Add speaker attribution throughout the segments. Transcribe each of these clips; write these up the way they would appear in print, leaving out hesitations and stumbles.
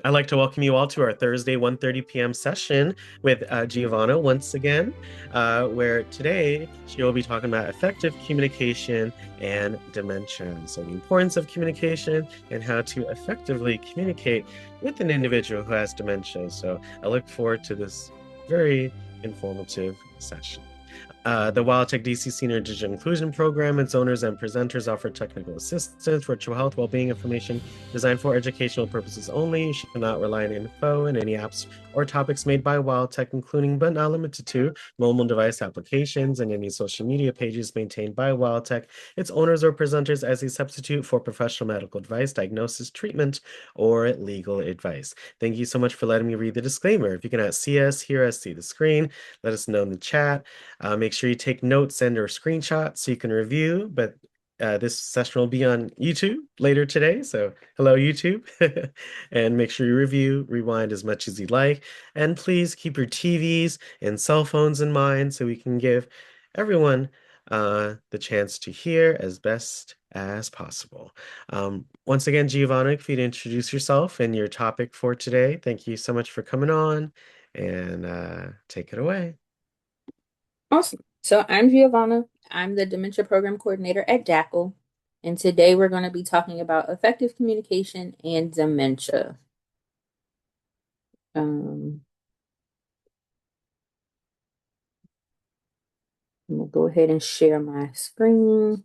Speaker 1: I'd like to welcome you all to our Thursday 1:30 p.m. session with Giovanna once again, where today she will be talking about effective communication and dementia. So the importance of communication and how to effectively communicate with an individual who has dementia. So I look forward to this very informative session. The WildTech DC Senior Digital Inclusion Program, its owners and presenters offer technical assistance, virtual health, well-being information designed for educational purposes only. You should not rely on info and any apps or topics made by WildTech, including but not limited to mobile device applications and any social media pages maintained by WildTech, its owners or presenters as a substitute for professional medical advice, diagnosis, treatment, or legal advice. Thank you so much for letting me read the disclaimer. If you cannot see us, hear us, see the screen, let us know in the chat. Make sure you take notes and or screenshots so you can review, but this session will be on YouTube later today. So hello, YouTube. And make sure you review, rewind as much as you like. And please keep your TVs and cell phones in mind so we can give everyone the chance to hear as best as possible. Once again, Giovanna, if you'd introduce yourself and your topic for today. Thank you so much for coming on and take it away.
Speaker 2: Awesome. So I'm Giovanna. I'm the Dementia Program Coordinator at DACL. And today we're going to be talking about effective communication and dementia. I'm going to go ahead and share my screen.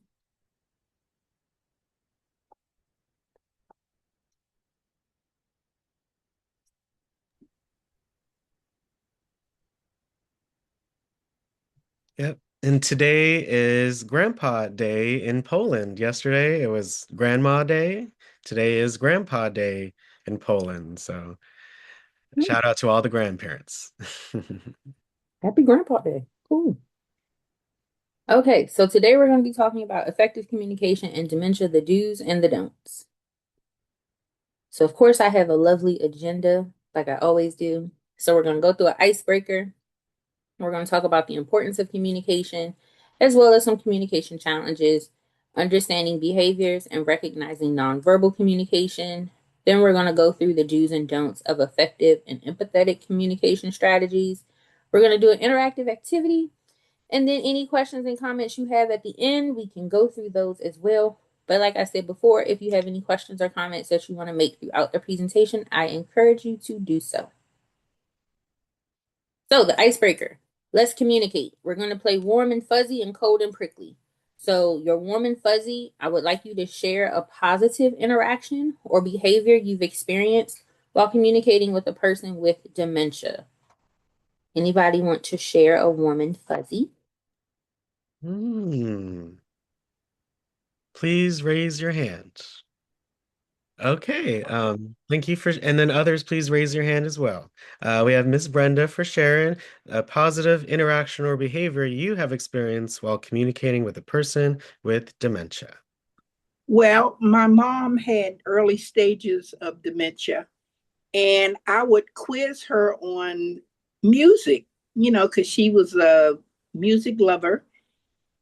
Speaker 1: Yep. And today is Grandpa Day in Poland. Yesterday it was Grandma Day. Today is Grandpa Day in Poland. So shout out to all the grandparents.
Speaker 2: Happy Grandpa Day. Cool. Okay, so today we're going to be talking about effective communication and dementia, the do's and the don'ts. So, of course, I have a lovely agenda, like I always do. So, we're going to go through an icebreaker. We're going to talk about the importance of communication, as well as some communication challenges, understanding behaviors, and recognizing nonverbal communication. Then we're going to go through the do's and don'ts of effective and empathetic communication strategies. We're going to do an interactive activity. And then any questions and comments you have at the end, we can go through those as well. But like I said before, if you have any questions or comments that you want to make throughout the presentation, I encourage you to do so. So the icebreaker, let's communicate. We're going to play warm and fuzzy and cold and prickly. So your warm and fuzzy, I would like you to share a positive interaction or behavior you've experienced while communicating with a person with dementia. Anybody want to share a warm and fuzzy?
Speaker 1: Please raise your hand. Okay, thank you and then others, please raise your hand as well. We have Miss Brenda for sharing a positive interaction or behavior you have experienced while communicating with a person with dementia.
Speaker 3: Well, my mom had early stages of dementia, and I would quiz her on music, because she was a music lover.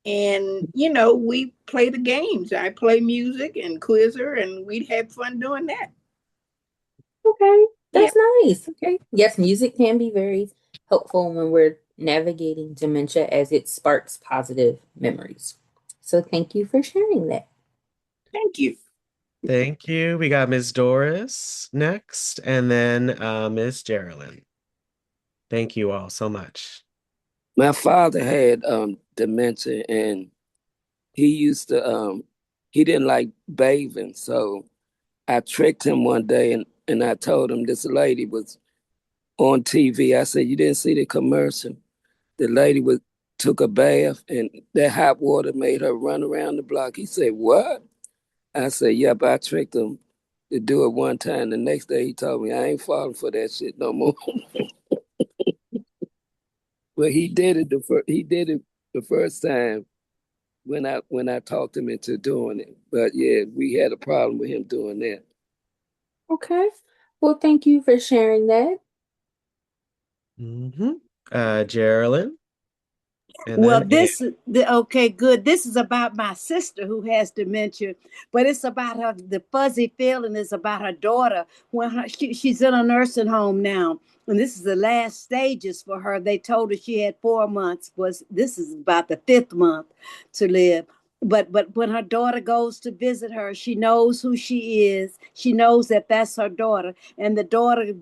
Speaker 3: And, we play the games. I play music and quiz her, and we'd have fun doing that.
Speaker 2: Okay,
Speaker 3: Yeah.
Speaker 2: that's nice. Okay. Yes, music can be very helpful when we're navigating dementia as it sparks positive memories. So thank you for sharing that.
Speaker 3: Thank you.
Speaker 1: Thank you. We got Ms. Doris next, and then Ms. Geraldine. Thank you all so much.
Speaker 4: My father had dementia, and he used to he didn't like bathing, so I tricked him one day, and I told him this lady was on TV. I said, "You didn't see the commercial? The lady took a bath, and that hot water made her run around the block." He said, "What?" I said, "Yep, I tricked him to do it one time." The next day he told me, "I ain't falling for that shit no more." But he did it the first time when I talked him into doing it. But yeah, we had a problem with him doing that.
Speaker 2: Okay. Well, thank you for sharing that.
Speaker 1: Geraldine. And
Speaker 5: Well,
Speaker 1: then A.
Speaker 5: okay, good. This is about my sister who has dementia, but it's about her. The fuzzy feeling is about her daughter when she's in a nursing home now, and this is the last stages for her. They told her she had 4 months. This is about the fifth month to live. But when her daughter goes to visit her, she knows who she is. She knows that that's her daughter, and the daughter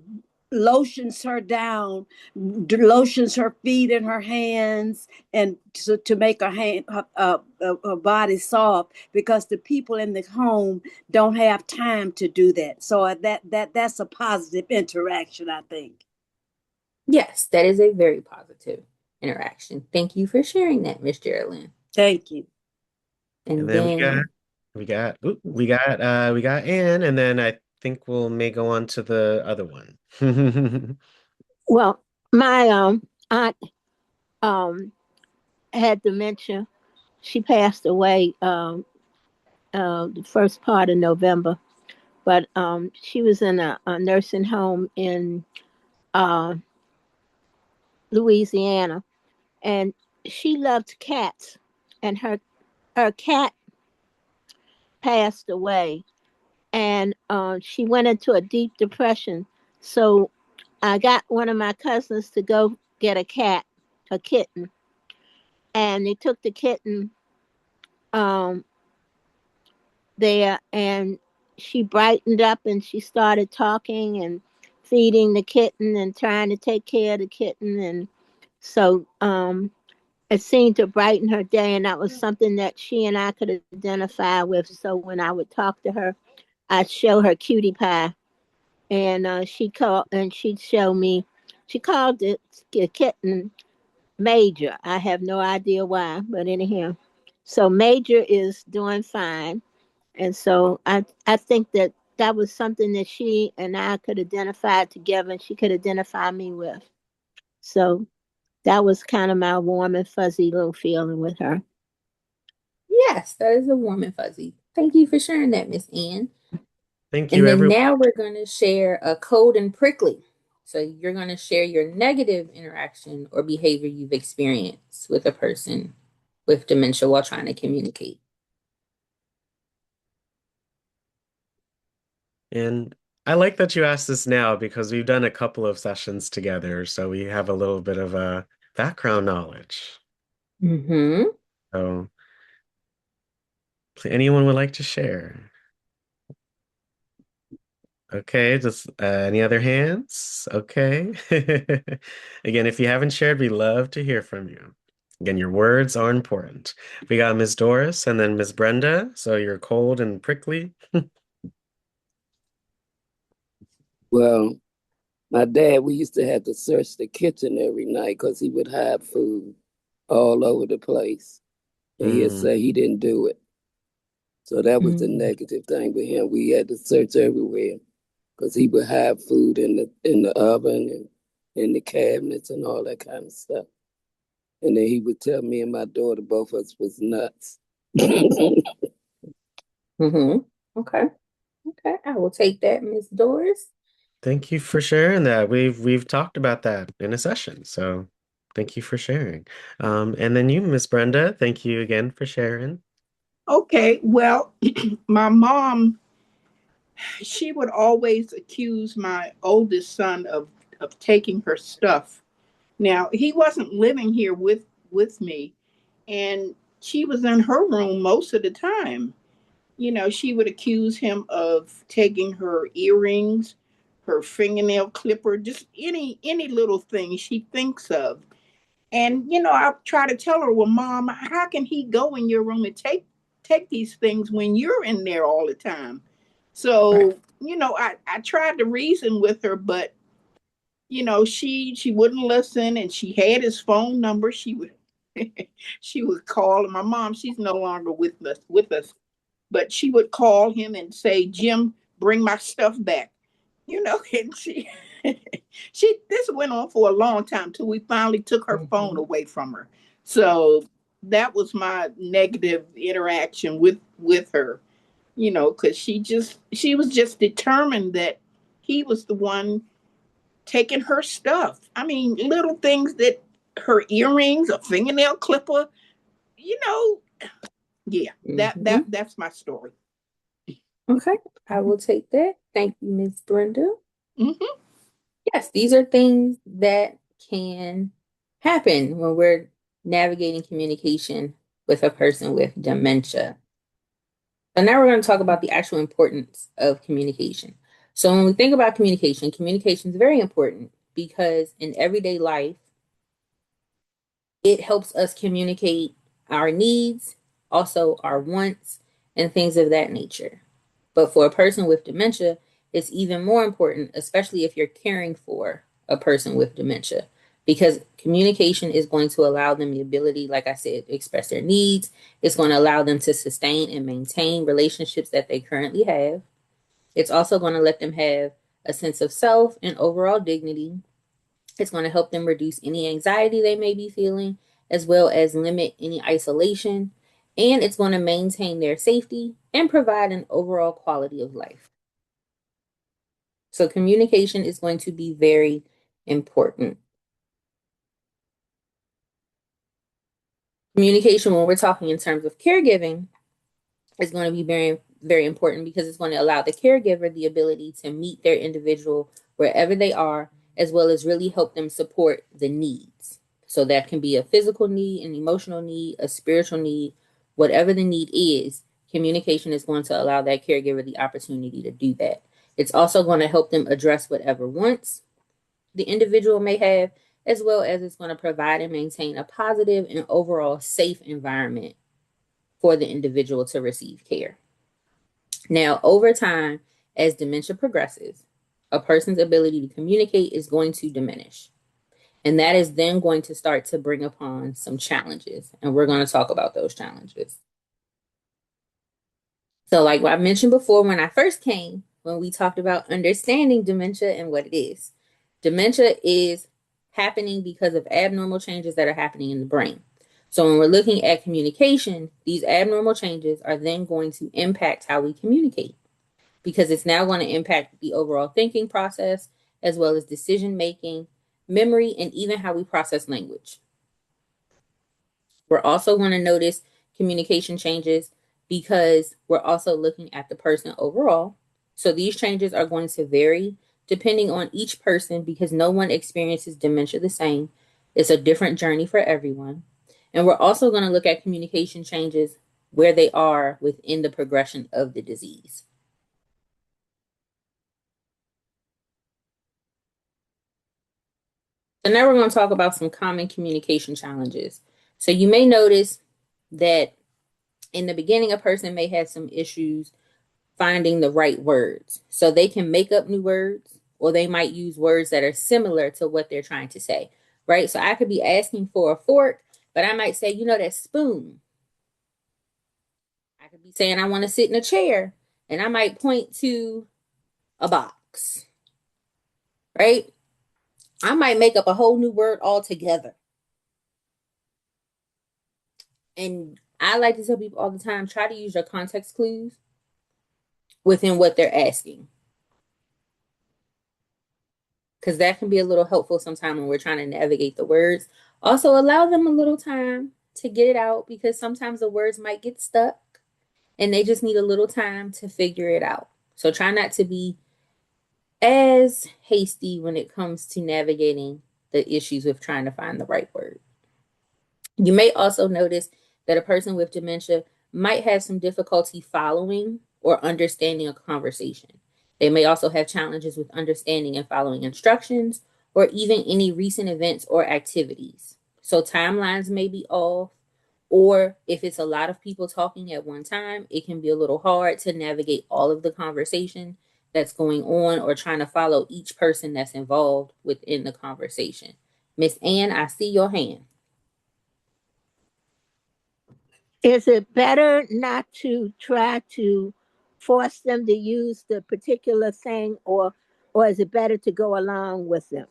Speaker 5: lotions her down, lotions her feet and her hands, and to make her body soft, because the people in the home don't have time to do that. So that's a positive interaction, I think.
Speaker 2: Yes, that is a very positive interaction. Thank you for sharing that, Miss Geraldine.
Speaker 5: Thank you.
Speaker 1: And
Speaker 2: And
Speaker 1: then
Speaker 2: then,
Speaker 1: we got Anne, and then I think we'll may go on to the other one.
Speaker 6: Well, my aunt um had dementia. She passed away the first part of November, but she was in a nursing home in uh, Louisiana, and she loved cats, and her cat passed away, and she went into a deep depression. So I got one of my cousins to go get a kitten, and they took the kitten um, there, and she brightened up and she started talking and feeding the kitten and trying to take care of the kitten. And so it seemed to brighten her day, and that was something that she and I could identify with. So when I would talk to her, I'd show her cutie pie, and she'd show me. She called the kitten Major. I have no idea why, but anyhow, so Major is doing fine, and so I think that that was something that she and I could identify together, and she could identify me with. So that was kind of my warm and fuzzy little feeling with her.
Speaker 2: yes, that is a warm and fuzzy. Thank you for sharing that, Miss Ann.
Speaker 1: Thank you,
Speaker 2: And then
Speaker 1: everyone.
Speaker 2: now we're going to share a cold and prickly. So you're going to share your negative interaction or behavior you've experienced with a person with dementia while trying to communicate.
Speaker 1: And I like that you asked this now because we've done a couple of sessions together, so we have a little bit of a background knowledge.
Speaker 2: Mm-hmm.
Speaker 1: So, anyone would like to share? Okay, just any other hands? Okay. Again, if you haven't shared, we love to hear from you. Again, your words are important. We got Miss Doris and then Miss Brenda. So you're cold and prickly.
Speaker 4: Well, my dad, we used to have to search the kitchen every night because he would hide food all over the place. And he'd
Speaker 1: Mm,
Speaker 4: say he didn't do it. So that was the
Speaker 2: Mm-hmm.
Speaker 4: negative thing with him. We had to search everywhere because he would have food in the oven and in the cabinets and all that kind of stuff. And then he would tell me and my daughter, both of us was nuts.
Speaker 2: Mm-hmm. Okay. Okay. I will take that, Miss Doris.
Speaker 1: thank you for sharing that. We've talked about that in a session. So thank you for sharing. And then you, Miss Brenda, thank you again for sharing.
Speaker 3: Okay, well, my mom, she would always accuse my oldest son of taking her stuff. Now, he wasn't living here with me, and she was in her room most of the time. She would accuse him of taking her earrings, her fingernail clipper, just any little thing she thinks of. And I try to tell her, well, Mom, how can he go in your room and take these things when you're in there all the time?
Speaker 2: Right.
Speaker 3: So, I tried to reason with her, but she wouldn't listen, and she had his phone number. She would she would call, and my mom, she's no longer with us, but she would call him and say, Jim, bring my stuff back. And she this went on for a long time till we finally took her phone
Speaker 2: Mm-hmm.
Speaker 3: away from her. So that was my negative interaction with her, because she was just determined that he was the one taking her stuff. I mean, little things that her earrings, a fingernail clipper, yeah, that's my story.
Speaker 2: Okay, I will take that. Thank you, Miss Brenda.
Speaker 3: Mm-hmm.
Speaker 2: Yes, these are things that can happen when we're navigating communication with a person with dementia. So now we're going to talk about the actual importance of communication. So when we think about communication, communication is very important because in everyday life, it helps us communicate our needs, also our wants, and things of that nature. But for a person with dementia, it's even more important, especially if you're caring for a person with dementia, because communication is going to allow them the ability, like I said, to express their needs. It's going to allow them to sustain and maintain relationships that they currently have. It's also going to let them have a sense of self and overall dignity. It's going to help them reduce any anxiety they may be feeling, as well as limit any isolation. And it's going to maintain their safety and provide an overall quality of life. So communication is going to be very important. Communication, when we're talking in terms of caregiving, is going to be very, very important because it's going to allow the caregiver the ability to meet their individual wherever they are, as well as really help them support the needs. So that can be a physical need, an emotional need, a spiritual need, whatever the need is, communication is going to allow that caregiver the opportunity to do that. It's also going to help them address whatever wants the individual may have, as well as it's going to provide and maintain a positive and overall safe environment for the individual to receive care. Now, over time, as dementia progresses, a person's ability to communicate is going to diminish. And that is then going to start to bring upon some challenges. And we're going to talk about those challenges. So, like I mentioned before, when I first came, when we talked about understanding dementia and what it is, dementia is happening because of abnormal changes that are happening in the brain. So, when we're looking at communication, these abnormal changes are then going to impact how we communicate because it's now going to impact the overall thinking process, as well as decision making, memory, and even how we process language. We're also going to notice communication changes because we're also looking at the person overall. So these changes are going to vary depending on each person because no one experiences dementia the same. It's a different journey for everyone. And we're also going to look at communication changes where they are within the progression of the disease. So now we're going to talk about some common communication challenges. So you may notice that in the beginning, a person may have some issues finding the right words. So they can make up new words or they might use words that are similar to what they're trying to say, right? So I could be asking for a fork, but I might say, that spoon. I could be saying I want to sit in a chair and I might point to a box, right? I might make up a whole new word altogether. And I like to tell people all the time, try to use your context clues within what they're asking. Because that can be a little helpful sometimes when we're trying to navigate the words. Also, allow them a little time to get it out because sometimes the words might get stuck and they just need a little time to figure it out. So try not to be as hasty when it comes to navigating the issues with trying to find the right word. You may also notice that a person with dementia might have some difficulty following or understanding a conversation. They may also have challenges with understanding and following instructions or even any recent events or activities. So timelines may be off, or if it's a lot of people talking at one time, it can be a little hard to navigate all of the conversation that's going on or trying to follow each person that's involved within the conversation. Miss Ann, I see your hand.
Speaker 6: Is it better not to try to force them to use the particular thing, or is it better to go along with them?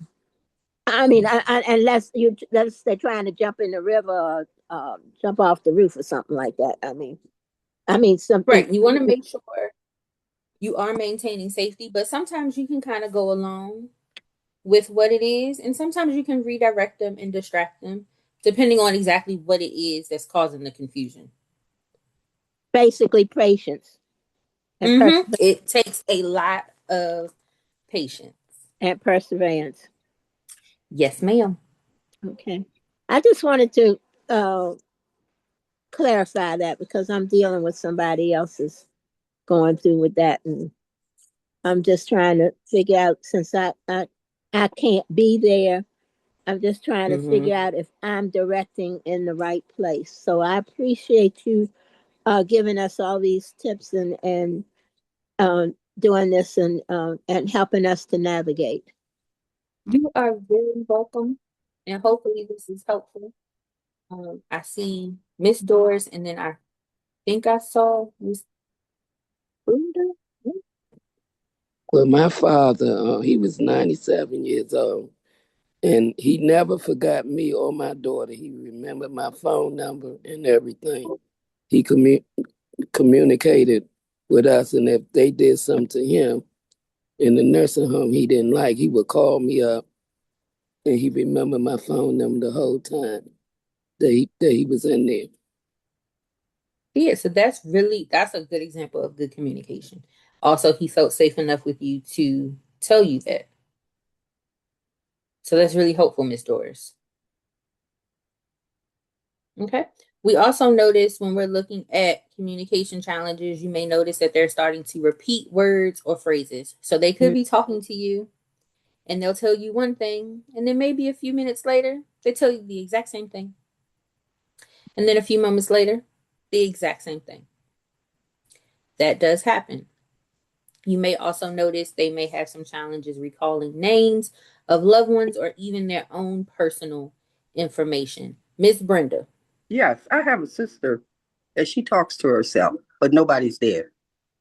Speaker 6: I mean, unless they're trying to jump in the river or jump off the roof or something like that. I mean something.
Speaker 2: Right. You want to make sure you are maintaining safety, but sometimes you can kind of go along with what it is, and sometimes you can redirect them and distract them depending on exactly what it is that's causing the confusion.
Speaker 6: Basically, patience and
Speaker 2: It takes a lot of patience.
Speaker 6: perseverance.
Speaker 2: Yes, ma'am.
Speaker 6: Okay. I just wanted to uh, clarify that because I'm dealing with somebody else's going through with that, and I'm just trying to figure out since I can't be there. I'm just trying to
Speaker 2: Mm-hmm.
Speaker 6: figure out if I'm directing in the right place. So I appreciate you giving us all these tips and doing this and helping us to navigate.
Speaker 2: You are very welcome, and hopefully this is helpful. I see Miss Doris, and then I think I saw Miss Brenda.
Speaker 4: Well, my father, he was 97 years old, and he never forgot me or my daughter. He remembered my phone number and everything. He communicated with us, and if they did something to him in the nursing home he didn't like, he would call me up, and he remembered my phone number the whole time that he was in there.
Speaker 2: Yeah, so that's a good example of good communication. Also, he felt safe enough with you to tell you that. So that's really helpful, Miss Doris. Okay. We also notice when we're looking at communication challenges, you may notice that they're starting to repeat words or phrases. So they could be talking to you and they'll tell you one thing, and then maybe a few minutes later, they tell you the exact same thing. And then a few moments later, the exact same thing. That does happen. You may also notice they may have some challenges recalling names of loved ones or even their own personal information. Miss Brenda.
Speaker 7: Yes, I have a sister that she talks to herself, but nobody's there.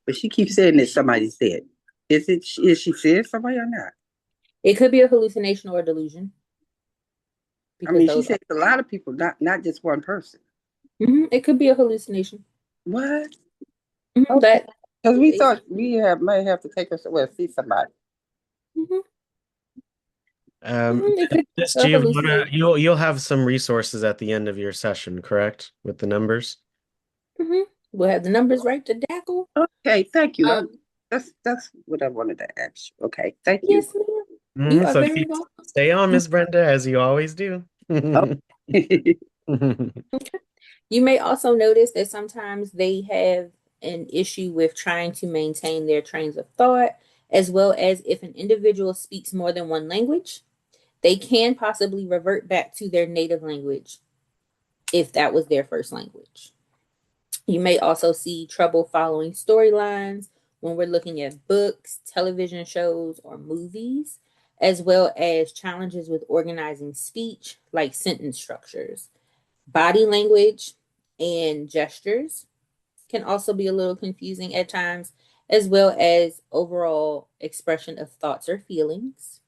Speaker 7: But she keeps saying that somebody's dead. Is she seeing somebody or not?
Speaker 2: It could be a hallucination or a delusion
Speaker 7: I
Speaker 2: because
Speaker 7: mean, she
Speaker 2: those are,
Speaker 7: says a lot of people, not just one person.
Speaker 2: it could be a hallucination.
Speaker 7: What?
Speaker 2: Mhm,
Speaker 7: Okay.
Speaker 2: that
Speaker 7: Because we
Speaker 2: is,
Speaker 7: thought we have might have to take her somewhere to see somebody.
Speaker 2: mhm,
Speaker 1: Um,
Speaker 2: it could be
Speaker 1: this
Speaker 2: a
Speaker 1: Giovanna,
Speaker 2: hallucination.
Speaker 1: you'll have some resources at the end of your session, correct? With the numbers.
Speaker 2: hmm We'll have the numbers right to dackle.
Speaker 7: Okay, thank you.
Speaker 2: Um,
Speaker 7: That's what I wanted to ask you. Okay, thank you.
Speaker 2: yes, ma'am. You are
Speaker 1: So
Speaker 2: very welcome.
Speaker 1: stay on, Miss Brenda, as you always do.
Speaker 7: Okay.
Speaker 2: You may also notice that sometimes they have an issue with trying to maintain their trains of thought, as well as if an individual speaks more than one language, they can possibly revert back to their native language if that was their first language. You may also see trouble following storylines when we're looking at books, television shows, or movies, as well as challenges with organizing speech, like sentence structures. Body language and gestures can also be a little confusing at times, as well as overall expression of thoughts or feelings,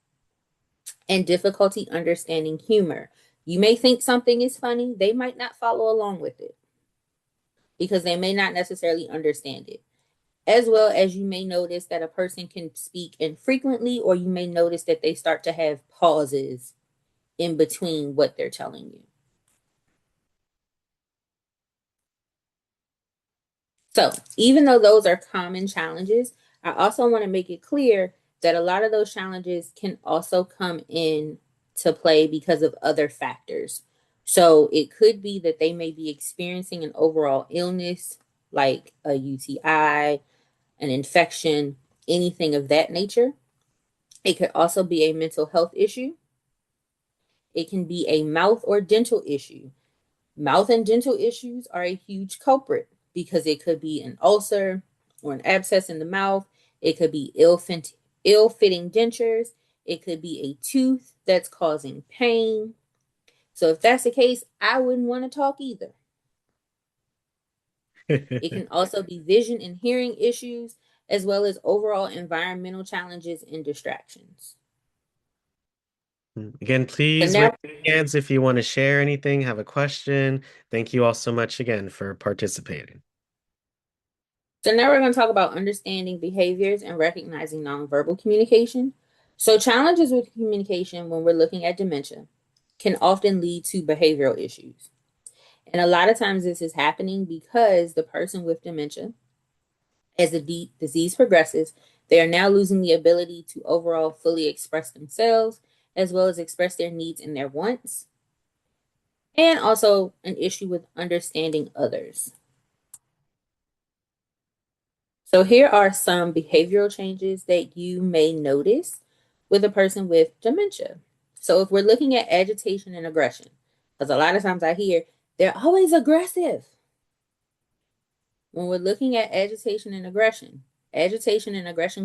Speaker 2: and difficulty understanding humor. You may think something is funny, they might not follow along with it because they may not necessarily understand it. As well as you may notice that a person can speak infrequently, or you may notice that they start to have pauses in between what they're telling you. So, even though those are common challenges, I also want to make it clear that a lot of those challenges can also come in to play because of other factors. So, it could be that they may be experiencing an overall illness like a UTI, an infection, anything of that nature. It could also be a mental health issue. It can be a mouth or dental issue. Mouth and dental issues are a huge culprit because it could be an ulcer or an abscess in the mouth. It could be ill-fitting dentures. It could be a tooth that's causing pain. So if that's the case, I wouldn't want to talk either. It can also be vision and hearing issues, as well as overall environmental challenges and distractions.
Speaker 1: Again,
Speaker 2: So
Speaker 1: please raise
Speaker 2: now,
Speaker 1: your hands if you want to share anything, have a question. Thank you all so much again for participating.
Speaker 2: so now we're going to talk about understanding behaviors and recognizing nonverbal communication. So challenges with communication when we're looking at dementia can often lead to behavioral issues. And a lot of times this is happening because the person with dementia, as the disease progresses, they are now losing the ability to overall fully express themselves, as well as express their needs and their wants, and also an issue with understanding others. So here are some behavioral changes that you may notice with a person with dementia. So if we're looking at agitation and aggression, because a lot of times I hear they're always aggressive. When we're looking at agitation and aggression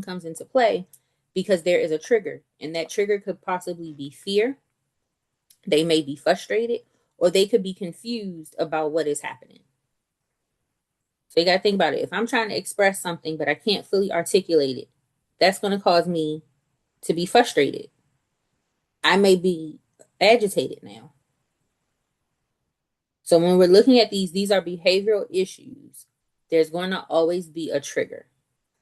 Speaker 2: comes into play because there is a trigger, and that trigger could possibly be fear. They may be frustrated, or they could be confused about what is happening. So you got to think about it. If I'm trying to express something, but I can't fully articulate it, that's going to cause me to be frustrated. I may be agitated now. So when we're looking at these are behavioral issues. There's going to always be a trigger.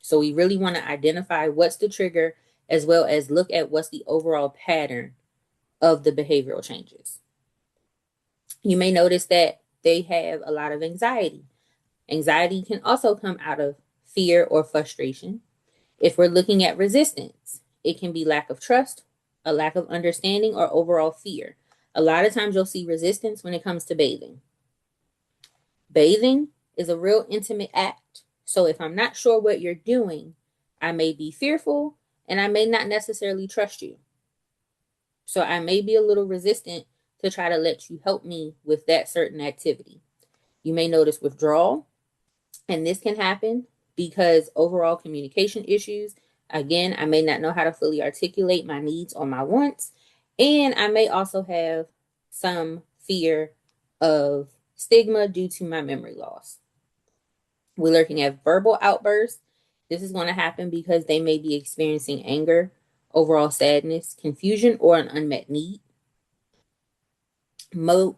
Speaker 2: So we really want to identify what's the trigger, as well as look at what's the overall pattern of the behavioral changes. You may notice that they have a lot of anxiety. Anxiety can also come out of fear or frustration. If we're looking at resistance, it can be lack of trust, a lack of understanding, or overall fear. A lot of times you'll see resistance when it comes to bathing. Bathing is a real intimate act. So if I'm not sure what you're doing, I may be fearful and I may not necessarily trust you. So I may be a little resistant to try to let you help me with that certain activity. You may notice withdrawal, and this can happen because overall communication issues. Again, I may not know how to fully articulate my needs or my wants, and I may also have some fear of stigma due to my memory loss. We're looking at verbal outbursts. This is going to happen because they may be experiencing anger, overall sadness, confusion, or an unmet need. Mood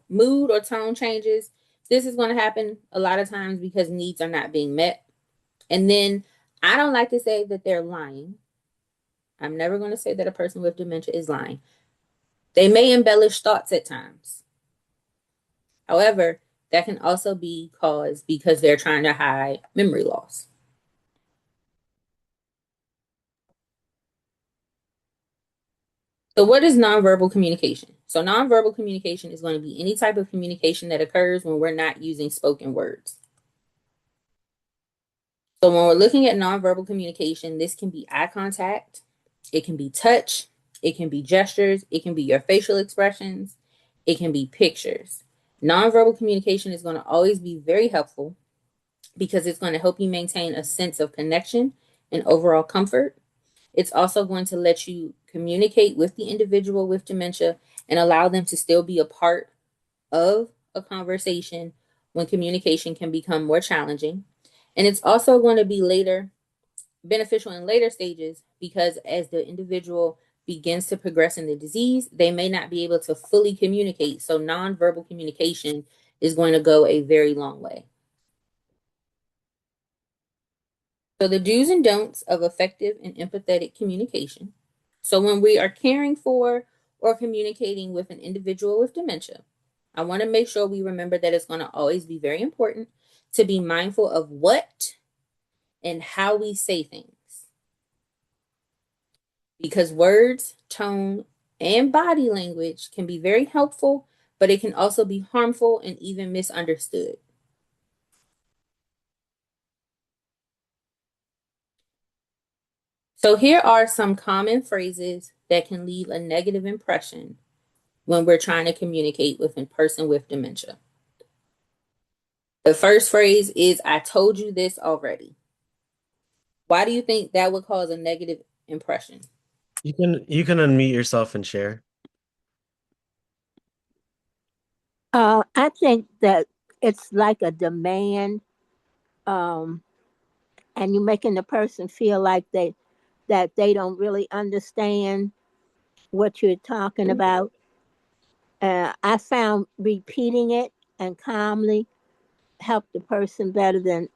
Speaker 2: or tone changes. This is going to happen a lot of times because needs are not being met. And then I don't like to say that they're lying. I'm never going to say that a person with dementia is lying. They may embellish thoughts at times. However, that can also be caused because they're trying to hide memory loss. So what is nonverbal communication? So nonverbal communication is going to be any type of communication that occurs when we're not using spoken words. So when we're looking at nonverbal communication, this can be eye contact, it can be touch, it can be gestures, it can be your facial expressions, it can be pictures. Nonverbal communication is going to always be very helpful because it's going to help you maintain a sense of connection and overall comfort. It's also going to let you communicate with the individual with dementia and allow them to still be a part of a conversation when communication can become more challenging. And it's also going to be beneficial in later stages because as the individual begins to progress in the disease, they may not be able to fully communicate. So nonverbal communication is going to go a very long way. So the do's and don'ts of effective and empathetic communication. So when we are caring for or communicating with an individual with dementia, I want to make sure we remember that it's going to always be very important to be mindful of what and how we say things. Because words, tone, and body language can be very helpful, but it can also be harmful and even misunderstood. So here are some common phrases that can leave a negative impression when we're trying to communicate with a person with dementia. The first phrase is, I told you this already. Why do you think that would cause a negative impression?
Speaker 1: You can unmute yourself and share.
Speaker 6: I think that it's like a demand, and you're making the person feel like they don't really understand what you're talking about. I found repeating it and calmly help the person better than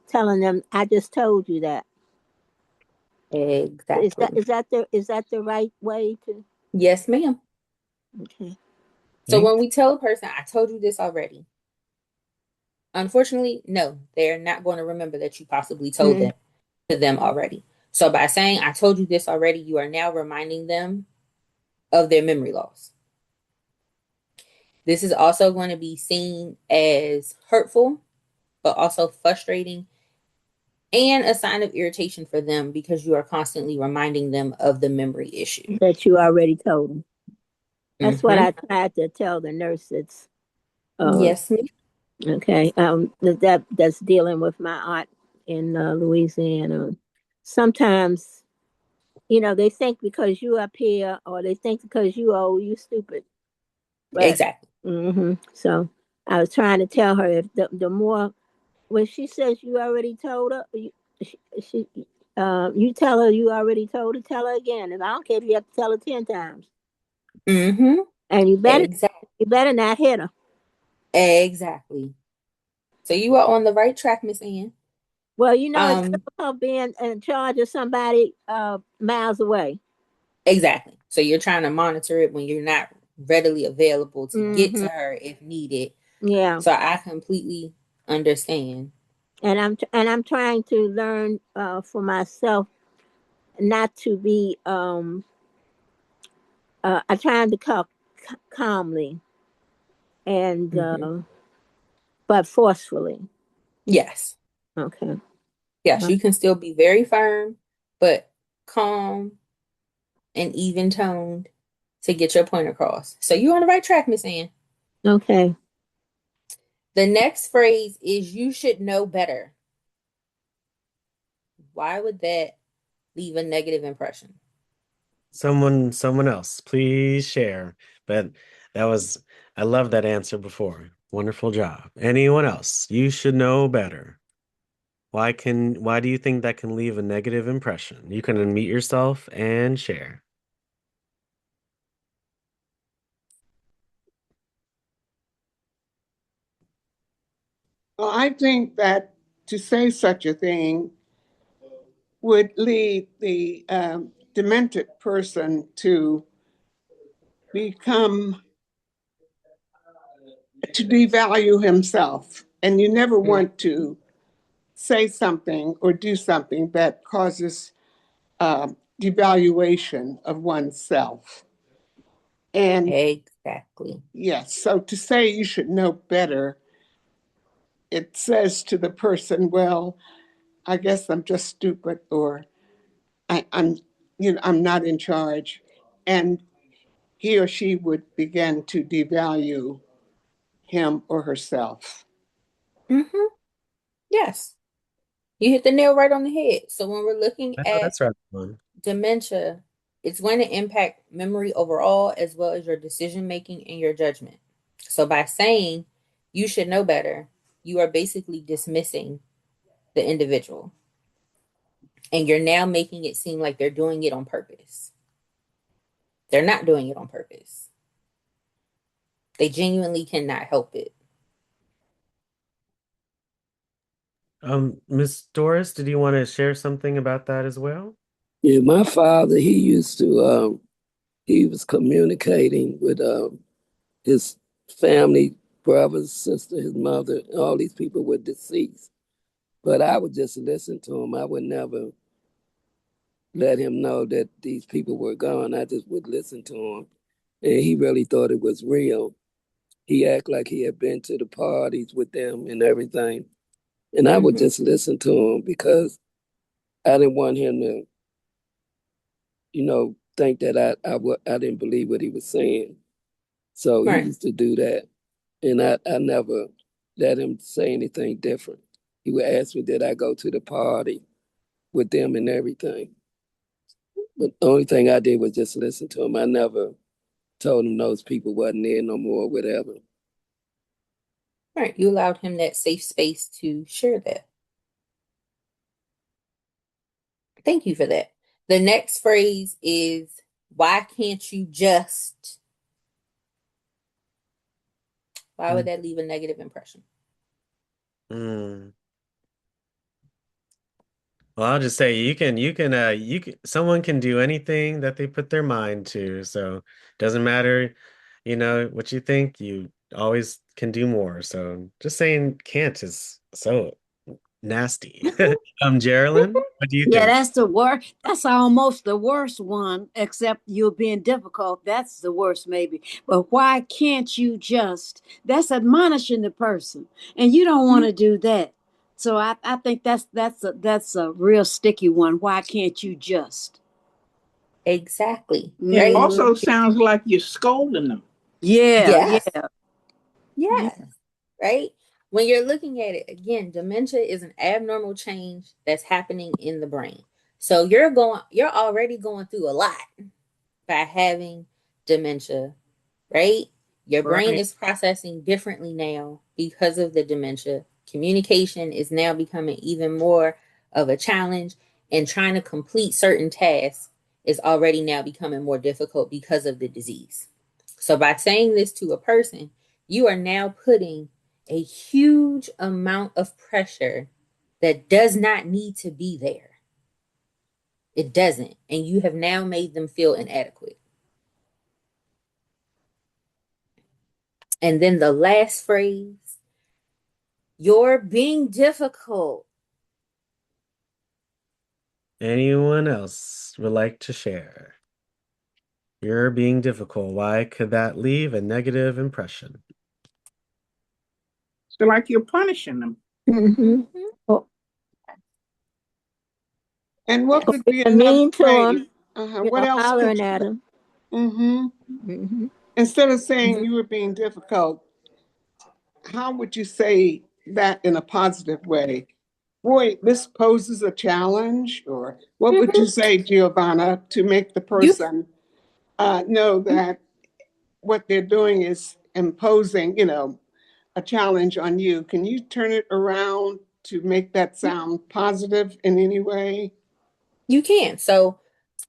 Speaker 6: telling them, I just told you that.
Speaker 2: Exactly.
Speaker 6: Is that the right way to?
Speaker 2: Yes, ma'am.
Speaker 6: Okay.
Speaker 2: So when we tell a person, I told you this already, unfortunately, no, they're not going to remember that you possibly told
Speaker 6: Mm-hmm.
Speaker 2: them to them already. So by saying, I told you this already, you are now reminding them of their memory loss. This is also going to be seen as hurtful, but also frustrating and a sign of irritation for them because you are constantly reminding them of the memory issue.
Speaker 6: That you already told them. That's what
Speaker 2: Mm-hmm.
Speaker 6: I tried to tell the nurses.
Speaker 2: Yes, ma'am.
Speaker 6: Okay. That's dealing with my aunt in Louisiana. Sometimes, they think because you up here, or they think because you old, you stupid. But
Speaker 2: Exactly.
Speaker 6: so I was trying to tell her, if the more when she says you already told her, she you tell her you already told her, tell her again. And I don't care if you have to tell her 10 times.
Speaker 2: Mm-hmm.
Speaker 6: And
Speaker 2: Exactly.
Speaker 6: you better not hit her.
Speaker 2: Exactly. So you are on the right track, Miss Ann.
Speaker 6: Well, it's
Speaker 2: Um,
Speaker 6: difficult being in charge of somebody miles away.
Speaker 2: exactly. So you're trying to monitor it when you're not readily available to get
Speaker 6: Hmm.
Speaker 2: to her if needed.
Speaker 6: Yeah.
Speaker 2: So I completely understand.
Speaker 6: And I'm trying to learn for myself not to be I'm trying to talk calmly and
Speaker 2: Mm-hmm.
Speaker 6: but forcefully.
Speaker 2: Yes.
Speaker 6: Okay.
Speaker 2: Yes, you can still be very firm, but calm and even toned to get your point across. So you're on the right track, Miss Ann.
Speaker 6: Okay.
Speaker 2: The next phrase is you should know better. Why would that leave a negative impression?
Speaker 1: Someone else, please share. But that was, I love that answer before. Wonderful job. Anyone else? You should know better. Why do you think that can leave a negative impression? You can unmute yourself and share.
Speaker 8: Well, I think that to say such a thing would lead the demented person to become, to devalue himself. And you never
Speaker 2: Mm,
Speaker 8: want to say something or do something that causes devaluation of oneself. And
Speaker 2: exactly.
Speaker 8: yes, so to say you should know better, it says to the person, well, I guess I'm just stupid, or I'm, I'm not in charge. And he or she would begin to devalue him or herself.
Speaker 2: Mm-hmm. Yes, you hit the nail right on the head. So when we're looking
Speaker 1: Oh,
Speaker 2: at
Speaker 1: that's rather fun.
Speaker 2: dementia, it's going to impact memory overall as well as your decision making and your judgment. So by saying you should know better, you are basically dismissing the individual and you're now making it seem like they're doing it on purpose. They're not doing it on purpose. They genuinely cannot help it.
Speaker 1: Miss Doris, did you want to share something about that as well?
Speaker 4: Yeah, my father, he used to, he was communicating with his family, brothers, sister, his mother, all these people were deceased. But I would just listen to him. I would never let him know that these people were gone. I just would listen to him. And he really thought it was real. He acted like he had been to the parties with them and everything. And I would
Speaker 2: Mm-hmm.
Speaker 4: just listen to him because I didn't want him to, think that I didn't believe what he was saying. So he
Speaker 2: Right.
Speaker 4: used to do that. And I never let him say anything different. He would ask me, did I go to the party with them and everything? But the only thing I did was just listen to him. I never told him those people wasn't there no more, whatever.
Speaker 2: Right. You allowed him that safe space to share that. Thank you for that. The next phrase is why can't you just? Why would
Speaker 1: Mm.
Speaker 2: that leave a negative impression?
Speaker 1: Mm. Well, I'll just say someone can do anything that they put their mind to. So doesn't matter, what you think, you always can do more. So just saying can't is so nasty. Geraldine, what do you
Speaker 5: Yeah,
Speaker 1: think?
Speaker 5: that's the worst. That's almost the worst one, except you're being difficult. That's the worst, maybe. But why can't you just? That's admonishing the person, and you don't want to do that. So I think that's a real sticky one. Why can't you just?
Speaker 2: Exactly,
Speaker 3: It
Speaker 2: right?
Speaker 5: Mm,
Speaker 3: also sounds like you're scolding them.
Speaker 5: yeah,
Speaker 2: Yes,
Speaker 5: yeah, yeah.
Speaker 2: yes, right? When you're looking at it, again, dementia is an abnormal change that's happening in the brain. So you're already going through a lot by having dementia, right? Your brain
Speaker 3: Right.
Speaker 2: is processing differently now because of the dementia. Communication is now becoming even more of a challenge, and trying to complete certain tasks is already now becoming more difficult because of the disease. So, by saying this to a person, you are now putting a huge amount of pressure that does not need to be there. It doesn't. And you have now made them feel inadequate. And then the last phrase, you're being difficult.
Speaker 1: Anyone else would like to share? You're being difficult. Why could that leave a negative impression?
Speaker 3: So like you're punishing them.
Speaker 6: Mm-hmm.
Speaker 2: Mm-hmm.
Speaker 6: Or,
Speaker 8: And what
Speaker 2: Yes.
Speaker 8: could be
Speaker 6: being
Speaker 8: another
Speaker 6: mean to
Speaker 8: phrase?
Speaker 6: them,
Speaker 8: What else could
Speaker 6: hollering
Speaker 8: you
Speaker 6: at
Speaker 8: say?
Speaker 6: them.
Speaker 8: Mm-hmm.
Speaker 6: Mm-hmm.
Speaker 8: Instead of saying
Speaker 2: Mm-hmm.
Speaker 8: you were being difficult, how would you say that in a positive way? Boy, this poses a challenge, or what would you
Speaker 2: Mm-hmm.
Speaker 8: say, Giovanna, to make the
Speaker 2: You
Speaker 8: person know that what they're doing is imposing, a challenge on you? Can you turn it around to make that sound positive in any way?
Speaker 2: you can. So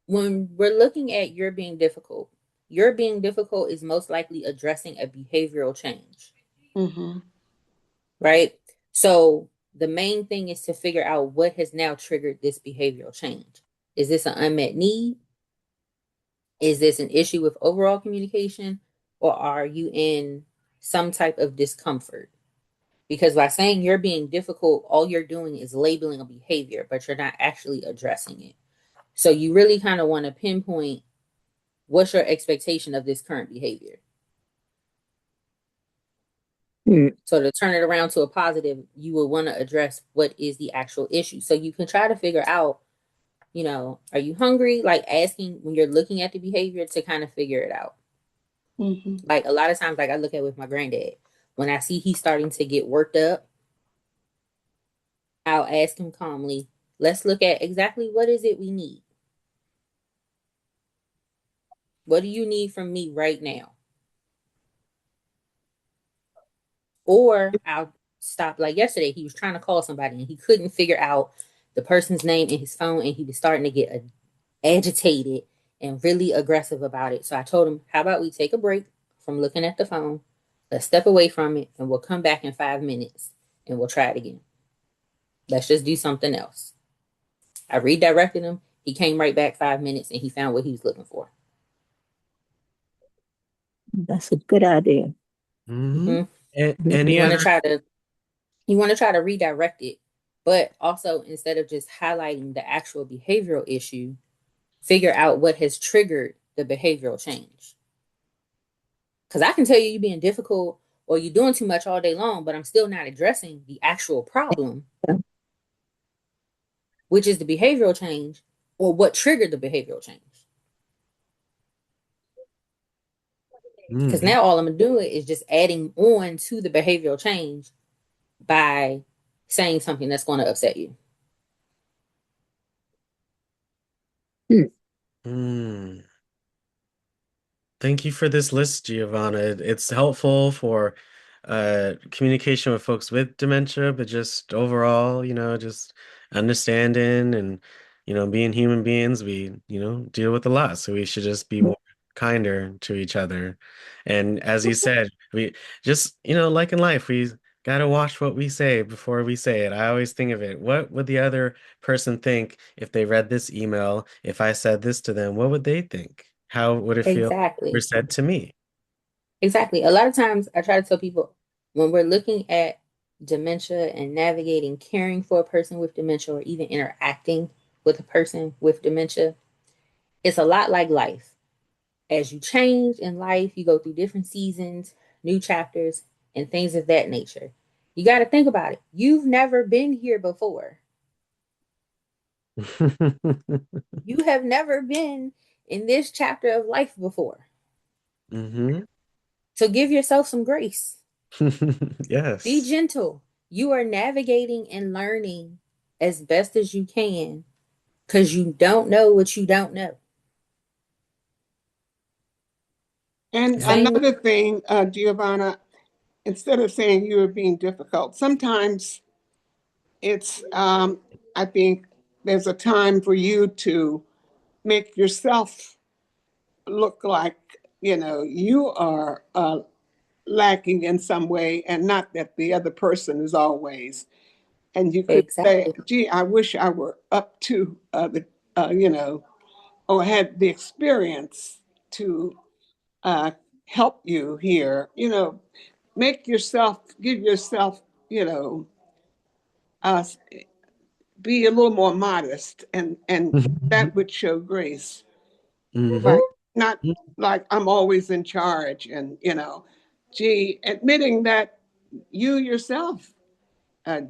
Speaker 2: when we're looking at you're being difficult is most likely addressing a behavioral change,
Speaker 8: Mm-hmm.
Speaker 2: right? So the main thing is to figure out what has now triggered this behavioral change. Is this an unmet need? Is this an issue with overall communication? Or are you in some type of discomfort? Because by saying you're being difficult, all you're doing is labeling a behavior, but you're not actually addressing it. So you really kind of want to pinpoint what's your expectation of this current behavior.
Speaker 6: Mm.
Speaker 2: So to turn it around to a positive, you will want to address what is the actual issue. So you can try to figure out, are you hungry? Like asking when you're looking at the behavior to kind of figure it out.
Speaker 8: Mm-hmm.
Speaker 2: Like a lot of times, like I look at with my granddad, when I see he's starting to get worked up, I'll ask him calmly, let's look at exactly what is it we need. What do you need from me right now? Or I'll stop. Like yesterday, he was trying to call somebody and he couldn't figure out the person's name in his phone, and he was starting to get agitated and really aggressive about it. So I told him, how about we take a break from looking at the phone? Let's step away from it and we'll come back in 5 minutes and we'll try it again. Let's just do something else. I redirected him. He came right back 5 minutes and he found what he was looking for.
Speaker 6: That's a good idea.
Speaker 1: Hmm.
Speaker 2: Mm-hmm.
Speaker 1: Any
Speaker 2: You want to
Speaker 1: other?
Speaker 2: try to you want to try to redirect it, but also instead of just highlighting the actual behavioral issue, figure out what has triggered the behavioral change. Because I can tell you you're being difficult or you're doing too much all day long, but I'm still not addressing the actual problem, which is the behavioral change or what triggered the behavioral change. Because
Speaker 1: Mm.
Speaker 2: now all I'm doing is just adding on to the behavioral change by saying something that's going to upset you.
Speaker 6: Mm.
Speaker 1: Mm. Thank you for this list, Giovanna. It's helpful for communication with folks with dementia, but just overall, just understanding and, being human beings, we, deal with a lot. So we should just be more kinder to each other. And as you said, we just, like in life, we Gotta watch what we say before we say it. I always think of it. What would the other person think if they read this email? If I said this to them, what would they think? How would it feel if it were
Speaker 2: Exactly.
Speaker 1: said to me?
Speaker 2: Exactly. A lot of times I try to tell people when we're looking at dementia and navigating caring for a person with dementia or even interacting with a person with dementia, it's a lot like life. As you change in life, you go through different seasons, new chapters, and things of that nature. You got to think about it. You've never been here before. You have never been in this chapter of life before.
Speaker 1: Hmm.
Speaker 2: So give yourself some grace. Be
Speaker 1: Yes.
Speaker 2: gentle. You are navigating and learning as best as you can because you don't know what you don't know.
Speaker 8: And
Speaker 1: Yeah.
Speaker 2: Same with,
Speaker 8: another thing, Giovanna, instead of saying you were being difficult, sometimes it's, I think there's a time for you to make yourself look like, you are lacking in some way and not that the other person is always. And you could say,
Speaker 2: exactly.
Speaker 8: gee, I wish I were up to or had the experience to uh, help you here. Give yourself, uh, be a little more modest, and that would show grace.
Speaker 1: Hmm.
Speaker 8: Like, not like I'm always in charge, and gee, admitting that you yourself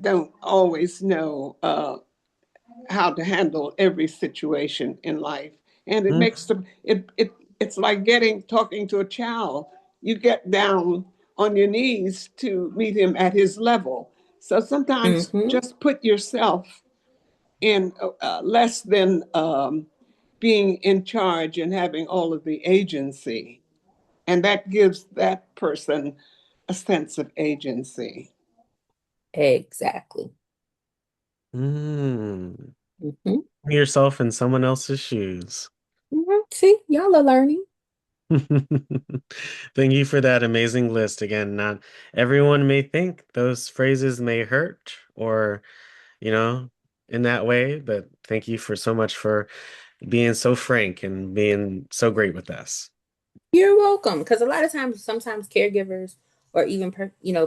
Speaker 8: don't always know how to handle every situation in life, and it makes the it's like talking to a child. You get down on your knees to meet him at his level. So sometimes
Speaker 2: Mm-hmm.
Speaker 8: just put yourself in less than being in charge and having all of the agency, and that gives that person a sense of agency.
Speaker 2: Exactly.
Speaker 1: Mm.
Speaker 2: Mm-hmm.
Speaker 1: Yourself in someone else's shoes.
Speaker 2: Mm-hmm. See, y'all are learning.
Speaker 1: Thank you for that amazing list. Again, not everyone may think those phrases may hurt or, you know, in that way, but thank you for so much for being so frank and being so great with us.
Speaker 2: You're welcome. Because a lot of times, sometimes caregivers or even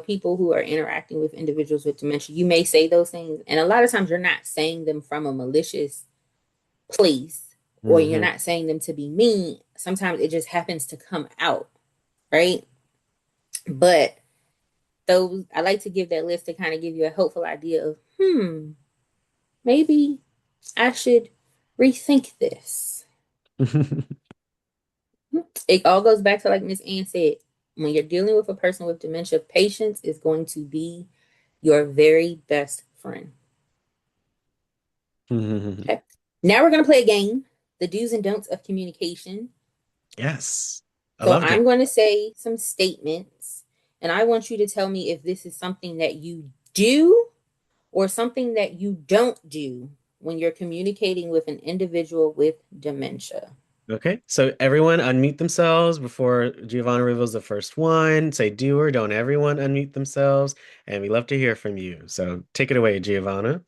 Speaker 2: people who are interacting with individuals with dementia, you may say those things, and a lot of times you're not saying them from a malicious place, or you're
Speaker 1: Hmm.
Speaker 2: not saying them to be mean. Sometimes it just happens to come out, right? But those I like to give that list to kind of give you a helpful idea of, maybe I should rethink this. It all goes back to like Miss Ann said, when you're dealing with a person with dementia, patience is going to be your very best friend. Okay. Now we're going to play a game, the do's and don'ts of communication.
Speaker 1: Yes, I
Speaker 2: So
Speaker 1: love
Speaker 2: I'm
Speaker 1: games.
Speaker 2: going to say some statements, and I want you to tell me if this is something that you do or something that you don't do when you're communicating with an individual with dementia.
Speaker 1: Okay, so everyone unmute themselves before Giovanna reveals the first one. Say do or don't everyone unmute themselves, and we love to hear from you. So take it away, Giovanna.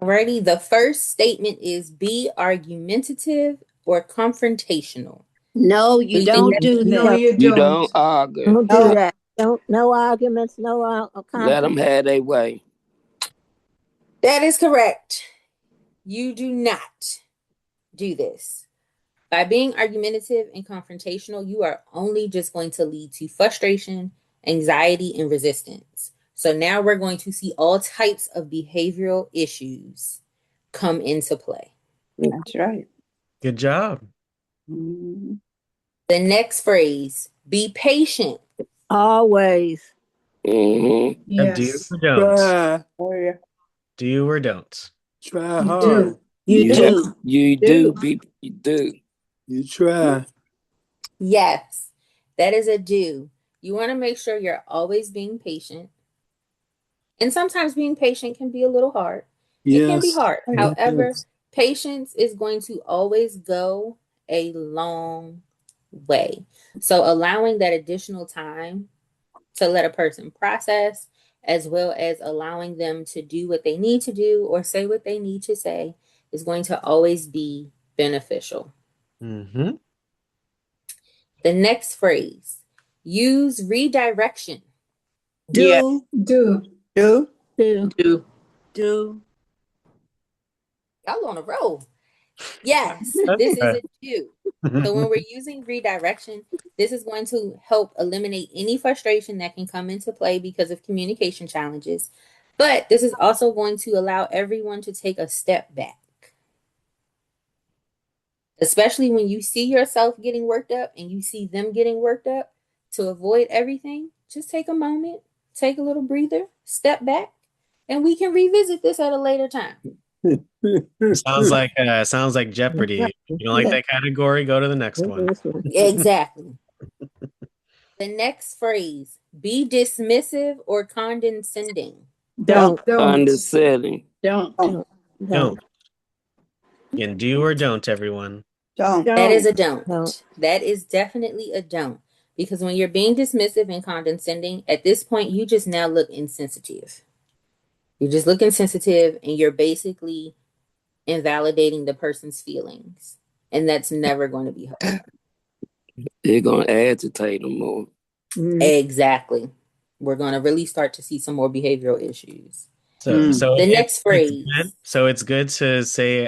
Speaker 2: Alrighty, the first statement is be argumentative or confrontational.
Speaker 5: No,
Speaker 2: What
Speaker 5: you
Speaker 2: do you think
Speaker 5: don't
Speaker 2: that
Speaker 5: do
Speaker 6: No,
Speaker 5: that.
Speaker 8: You
Speaker 4: You don't
Speaker 8: don't.
Speaker 4: argue.
Speaker 6: don't do
Speaker 5: No.
Speaker 6: that. Don't no arguments, no
Speaker 4: Let them
Speaker 6: conflict.
Speaker 4: have their way.
Speaker 2: that is correct. You do not do this. By being argumentative and confrontational, you are only just going to lead to frustration, anxiety, and resistance. So now we're going to see all types of behavioral issues come into play.
Speaker 7: That's right.
Speaker 1: Good job.
Speaker 7: Mhm.
Speaker 2: The next phrase, be patient.
Speaker 6: Always.
Speaker 4: Hmm.
Speaker 1: Do
Speaker 3: Yes,
Speaker 1: or don't.
Speaker 9: Try,
Speaker 7: Oh yeah.
Speaker 1: Do or don't.
Speaker 9: try
Speaker 3: you
Speaker 9: hard.
Speaker 3: do.
Speaker 5: You
Speaker 4: You have,
Speaker 5: do.
Speaker 4: you do
Speaker 3: Do.
Speaker 4: be, you do.
Speaker 9: You try.
Speaker 2: Yes, that is a do. You want to make sure you're always being patient. And sometimes being patient can be a little hard. It can be
Speaker 9: Yes.
Speaker 2: hard.
Speaker 3: Right.
Speaker 2: However,
Speaker 9: Yes.
Speaker 2: patience is going to always go a long way. So allowing that additional time to let a person process as well as allowing them to do what they need to do or say what they need to say, is going to always be beneficial.
Speaker 1: Mm-hmm.
Speaker 2: The next phrase, use redirection.
Speaker 3: Yeah.
Speaker 5: Do.
Speaker 6: Do.
Speaker 3: Do.
Speaker 5: Do.
Speaker 2: Y'all on a roll. Yes, this is a do. So when we're using redirection, this is going to help eliminate any frustration that can come into play because of communication challenges. But this is also going to allow everyone to take a step back. Especially when you see yourself getting worked up and you see them getting worked up, to avoid everything, just take a moment, take a little breather, step back, and we can revisit this at a later time.
Speaker 1: Sounds like Jeopardy. If you don't like that category, go to the next one.
Speaker 2: Exactly. The next phrase, be dismissive or condescending.
Speaker 5: Don't.
Speaker 4: Understanding.
Speaker 3: Don't.
Speaker 1: Don't. Again, do or don't, everyone.
Speaker 3: Don't.
Speaker 2: That is a
Speaker 6: Don't.
Speaker 2: don't. That is definitely a don't. Because when you're being dismissive and condescending, at this point, you just now look insensitive. You just look insensitive and you're basically invalidating the person's feelings. And that's never going to be helpful.
Speaker 4: They're going to agitate them more.
Speaker 2: Exactly. We're going to really start to see some more behavioral issues.
Speaker 1: So
Speaker 2: The next phrase.
Speaker 1: it's good to say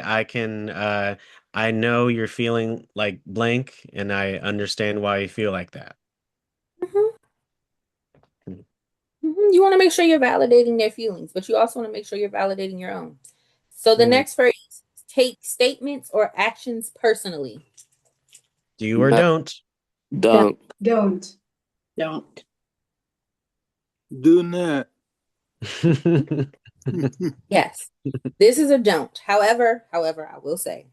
Speaker 1: I know you're feeling like blank and I understand why you feel like that.
Speaker 2: You want to make sure you're validating their feelings, but you also want to make sure you're validating your own. So the next phrase, take statements or actions personally.
Speaker 1: Do or don't.
Speaker 4: Don't.
Speaker 5: Don't.
Speaker 3: Don't.
Speaker 9: Do not.
Speaker 2: Yes, this is a don't. However, I will say,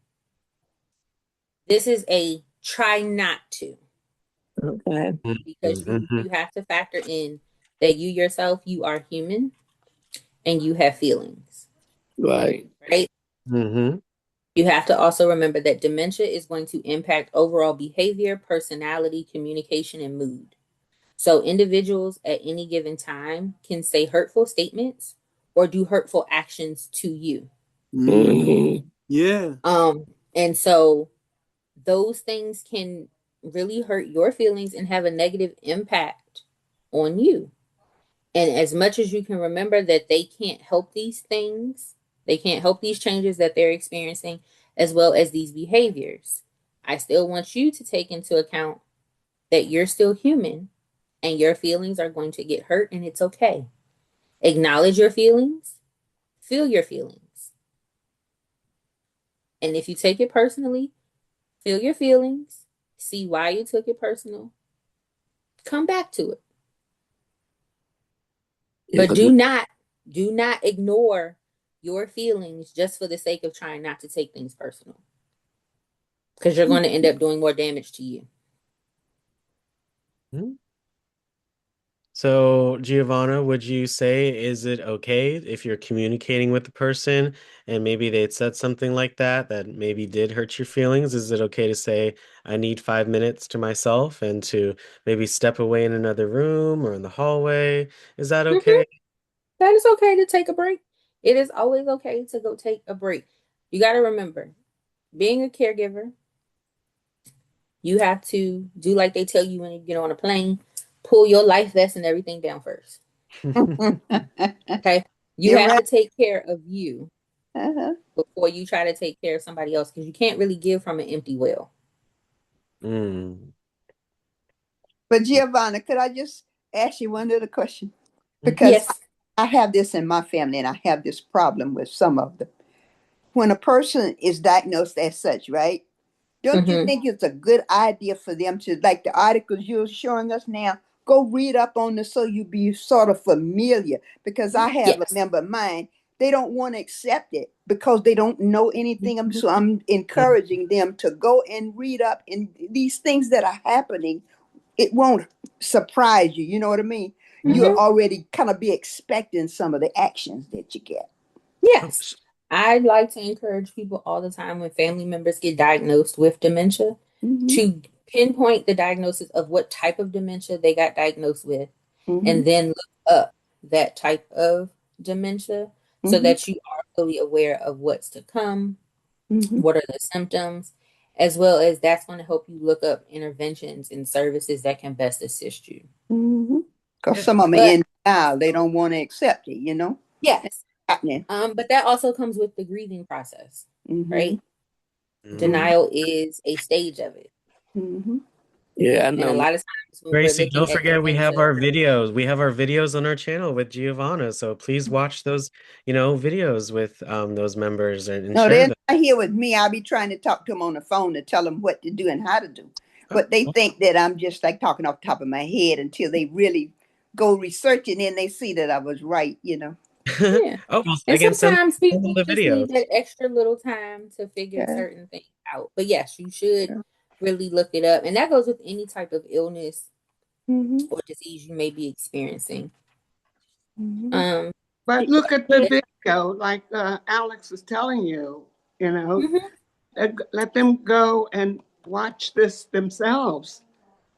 Speaker 2: this is a try not to.
Speaker 6: Okay.
Speaker 2: Because you have to factor in that you yourself, you are human and you have feelings.
Speaker 4: Right.
Speaker 2: Right?
Speaker 1: Mm-hmm.
Speaker 2: You have to also remember that dementia is going to impact overall behavior, personality, communication, and mood. So individuals at any given time can say hurtful statements or do hurtful actions to you.
Speaker 4: Mm-hmm.
Speaker 9: Yeah.
Speaker 2: And so those things can really hurt your feelings and have a negative impact on you. And as much as you can remember that they can't help these things, they can't help these changes that they're experiencing, as well as these behaviors, I still want you to take into account that you're still human and your feelings are going to get hurt, and it's okay. Acknowledge your feelings, feel your feelings. And if you take it personally, feel your feelings, see why you took it personal, come back to it. But do not ignore your feelings just for the sake of trying not to take things personal. Because you're going to end up doing more damage to you.
Speaker 1: So, Giovanna, would you say, is it okay if you're communicating with the person and maybe they'd said something like that maybe did hurt your feelings? Is it okay to say, I need 5 minutes to myself and to maybe step away in another room or in the hallway? Is that okay?
Speaker 2: That is okay to take a break. It is always okay to go take a break. You got to remember, being a caregiver, you have to do like they tell you when you get on a plane, pull your life vest and everything down first. Okay? You have to take care of you before you try to take care of somebody else, because you can't really give from an empty well.
Speaker 10: But Giovanna, could I just ask you one little question? Because
Speaker 2: yes.
Speaker 10: I have this in my family and I have this problem with some of them. When a person is diagnosed as such, right? Don't you think it's a good idea for them to, like the articles you're showing us now, go read up on this so you be sort of familiar? Because I have a member of mine, they don't want to accept it because they don't know anything. So I'm encouraging them to go and read up in these things that are happening. It won't surprise you. You know what I mean? You'll already kind of be expecting some of the actions that you get.
Speaker 2: Yes. I like to encourage people all the time when family members get diagnosed with dementia to pinpoint the diagnosis of what type of dementia they got diagnosed with and then look up that type of dementia so that you are fully aware of what's to come, what are the symptoms, as well as that's going to help you look up interventions and services that can best assist you.
Speaker 10: Because some of them are in denial. They don't want to accept it,
Speaker 2: Yes.
Speaker 10: Happening.
Speaker 2: But that also comes with the grieving process, right? Denial is a stage of it.
Speaker 4: Yeah, I
Speaker 2: And
Speaker 4: know.
Speaker 2: a lot of times when we're
Speaker 1: Gracie,
Speaker 2: looking
Speaker 1: don't
Speaker 2: at
Speaker 1: forget we have
Speaker 2: dementia,
Speaker 1: our videos. We have our videos on our channel with Giovanna. So please watch those, videos with those members and
Speaker 10: No,
Speaker 1: share
Speaker 10: they're
Speaker 1: them.
Speaker 10: not here with me. I'll be trying to talk to them on the phone to tell them what to do and how to do.
Speaker 1: Oh,
Speaker 10: But they think that I'm just like talking off the top of my head until they really go researching and they see that I was right.
Speaker 2: yeah.
Speaker 1: Oh, well,
Speaker 2: And
Speaker 1: again,
Speaker 2: sometimes
Speaker 1: send them
Speaker 2: people
Speaker 1: the
Speaker 2: just need
Speaker 1: videos.
Speaker 2: that extra little time to figure
Speaker 10: Yeah.
Speaker 2: certain things out. But yes, you should
Speaker 10: Yeah.
Speaker 2: really look it up. And that goes with any type of illness or disease you may be experiencing. Um,
Speaker 8: But look at the
Speaker 2: yeah.
Speaker 8: video, like Alex is telling you,
Speaker 2: Mhm.
Speaker 8: let them go and watch this themselves.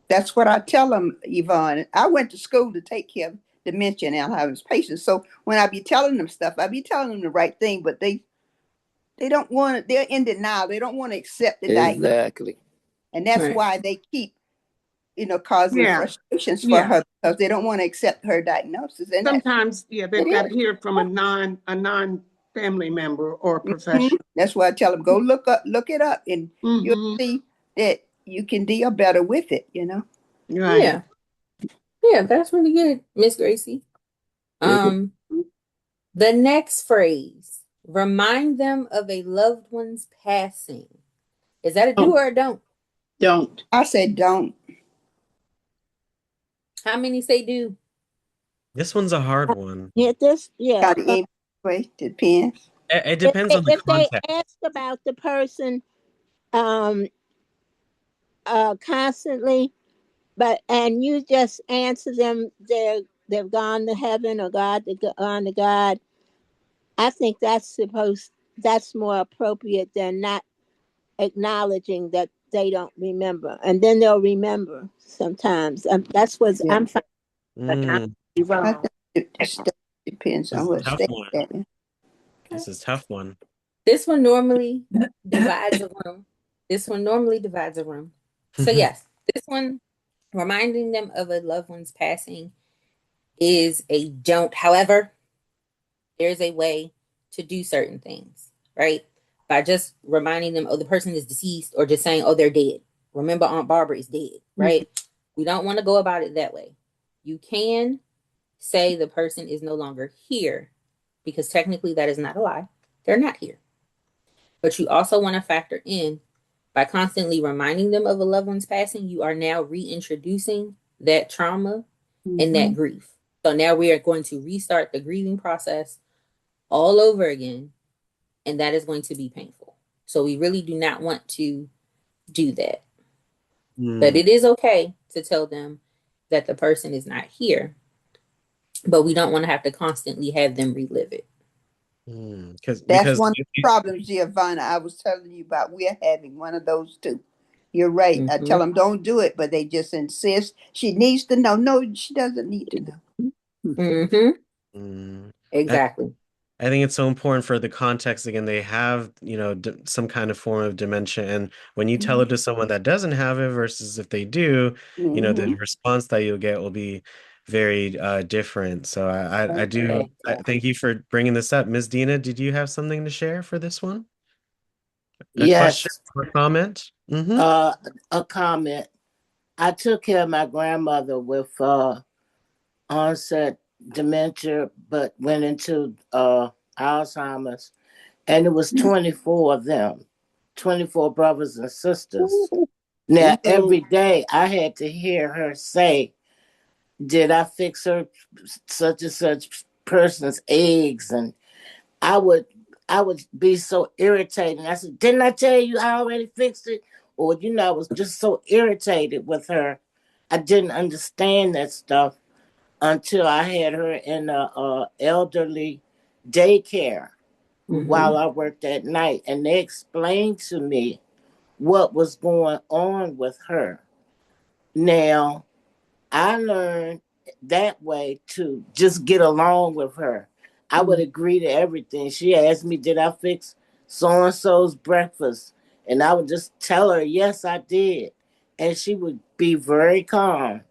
Speaker 10: That's what I tell them, Yvonne. I went to school to take care of dementia and Alzheimer's patients. So when I be telling them stuff, I be telling them the right thing, but they don't want it. They're in denial. They don't want to accept the diagnosis.
Speaker 4: Exactly.
Speaker 10: And that's
Speaker 2: Right.
Speaker 10: why they keep, causing
Speaker 8: Yeah.
Speaker 10: frustrations for
Speaker 8: Yeah.
Speaker 10: her because they don't want to accept her diagnosis. And
Speaker 8: Sometimes, they've
Speaker 10: it
Speaker 8: got to
Speaker 10: is.
Speaker 8: hear it from a non family member or a professional.
Speaker 10: That's why I tell them, go look it up, and you'll see that you can deal better with it,
Speaker 8: Right.
Speaker 2: Yeah. Yeah, that's really good, Miss Gracie. The next phrase, remind them of a loved one's passing. Is that a do or a don't?
Speaker 3: Don't.
Speaker 10: I said don't.
Speaker 2: How many say do?
Speaker 1: This one's a hard one.
Speaker 10: Got the aim way, depends.
Speaker 1: It depends on the
Speaker 6: If they
Speaker 1: context.
Speaker 6: ask about the person um constantly, and you just answer them they've gone to heaven or gone to God, I think that's more appropriate than not acknowledging that they don't remember, and then they'll remember sometimes. That's what
Speaker 10: Yeah.
Speaker 6: I'm finding.
Speaker 1: Mm,
Speaker 10: I think it just depends
Speaker 1: this
Speaker 10: on
Speaker 1: is a
Speaker 10: what
Speaker 1: tough
Speaker 10: state
Speaker 1: one.
Speaker 10: that in.
Speaker 1: This is a tough one.
Speaker 2: This one normally divides a room. So yes, this one, reminding them of a loved one's passing, is a don't. However, there's a way to do certain things, right? By just reminding them, oh, the person is deceased, or just saying, oh, they're dead. Remember, Aunt Barbara is dead, right? We don't want to go about it that way. You can say the person is no longer here, because technically that is not a lie. They're not here. But you also want to factor in, by constantly reminding them of a loved one's passing, you are now reintroducing that trauma and that grief. So now we are going to restart the grieving process all over again, and that is going to be painful. So we really do not want to do that. But it is okay to tell them that the person is not here, but we don't want to have to constantly have them relive it.
Speaker 10: That's one of the problems, Giovanna, I was telling you about. We're having one of those too. You're right. I tell them don't do it, but they just insist. She needs to know. No, she doesn't need to know.
Speaker 2: Exactly.
Speaker 1: I think it's so important for the context. Again, they have, some kind of form of dementia. And when you tell it to someone that doesn't have it versus if they do, the response that you'll get will be very different. So I thank you for bringing this up. Ms. Dina, did you have something to share for this one? A question
Speaker 11: Yes.
Speaker 1: or a comment?
Speaker 11: A comment. I took care of my grandmother with onset dementia, but went into Alzheimer's, and it was 24 of them, 24 brothers and sisters. Now, every day I had to hear her say, did I fix her such and such person's eggs? And I would be so irritated. I said, didn't I tell you I already fixed it? Or, I was just so irritated with her. I didn't understand that stuff until I had her in a elderly daycare while I worked at night. And they explained to me what was going on with her. Now, I learned that way to just get along with her. I would agree to everything. She asked me, did I fix so and so's breakfast? And I would just tell her, yes, I did. And she would be very calm,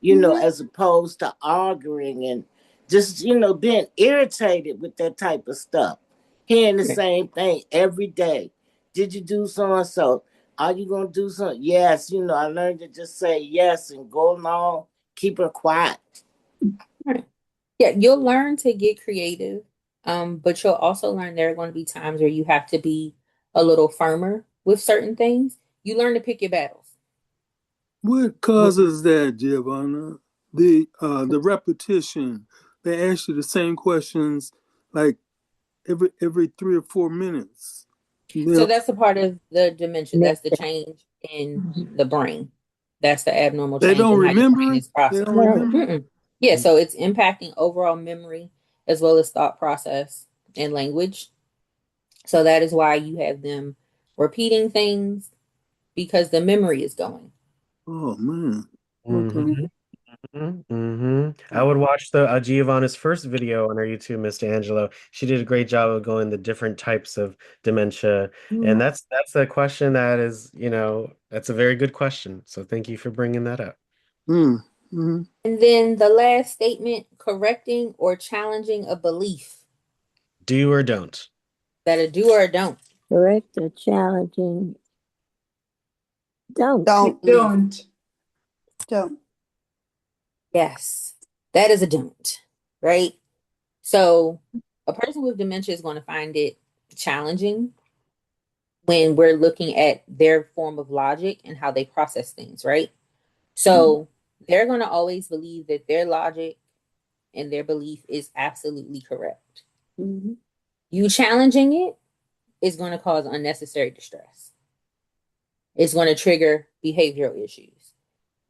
Speaker 11: as opposed to arguing and just, being irritated with that type of stuff. Hearing the same thing every day. Did you do so and so? Are you going to do something? Yes. I learned to just say yes and go along, keep her quiet.
Speaker 2: Right. Yeah, you'll learn to get creative, but you'll also learn there are going to be times where you have to be a little firmer with certain things. You learn to pick your battles.
Speaker 9: What causes that, Giovanna? The repetition. They ask you the same questions like every 3 or 4 minutes.
Speaker 2: So that's a part of the dementia. That's the change in
Speaker 6: Mhm.
Speaker 2: the brain. That's the abnormal
Speaker 9: They
Speaker 2: change
Speaker 9: don't
Speaker 2: in how your brain
Speaker 9: remember.
Speaker 2: is
Speaker 9: They
Speaker 2: processed.
Speaker 9: don't
Speaker 6: No.
Speaker 9: remember.
Speaker 2: Mm-mm. Yeah, so it's impacting overall memory as well as thought process and language. So that is why you have them repeating things because the memory is going.
Speaker 9: Oh man. Okay.
Speaker 1: Mm-hmm. I would watch the Giovanna's first video on her YouTube, Miss Angelo. She did a great job of going the different types of dementia, and that's a question that is, that's a very good question. So thank you for bringing that up.
Speaker 9: Mm-hmm.
Speaker 2: And then the last statement, correcting or challenging a belief.
Speaker 1: Do or don't.
Speaker 2: That a do or a don't.
Speaker 6: Correct or challenging? Don't.
Speaker 10: Don't.
Speaker 2: Yes, that is a don't, right? So a person with dementia is going to find it challenging when we're looking at their form of logic and how they process things, right? So they're going to always believe that their logic and their belief is absolutely correct.
Speaker 6: Mhm.
Speaker 2: You challenging it is going to cause unnecessary distress. It's going to trigger behavioral issues.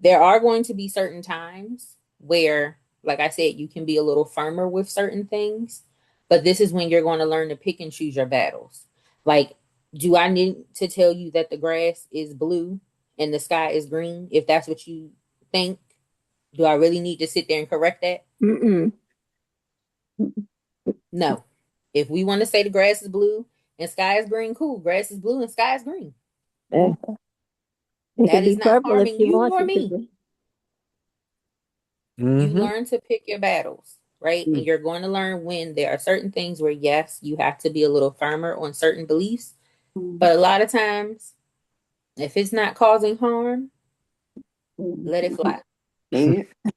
Speaker 2: There are going to be certain times where, like I said, you can be a little firmer with certain things, but this is when you're going to learn to pick and choose your battles. Like, do I need to tell you that the grass is blue and the sky is green if that's what you think? Do I really need to sit there and correct that?
Speaker 6: Mm-mm.
Speaker 2: No. If we want to say the grass is blue and sky is green, cool. Grass is blue and sky is green.
Speaker 6: Uh, It
Speaker 2: That
Speaker 6: can be
Speaker 2: is not
Speaker 6: purple if
Speaker 2: harming
Speaker 6: you
Speaker 2: you
Speaker 6: want
Speaker 2: nor
Speaker 6: it to
Speaker 2: me.
Speaker 6: be.
Speaker 2: You
Speaker 1: Mm-hmm.
Speaker 2: learn to pick your battles, right? And you're going to learn when there are certain things where, yes, you have to be a little firmer on certain beliefs. But a lot of times, if it's not causing harm, let it fly.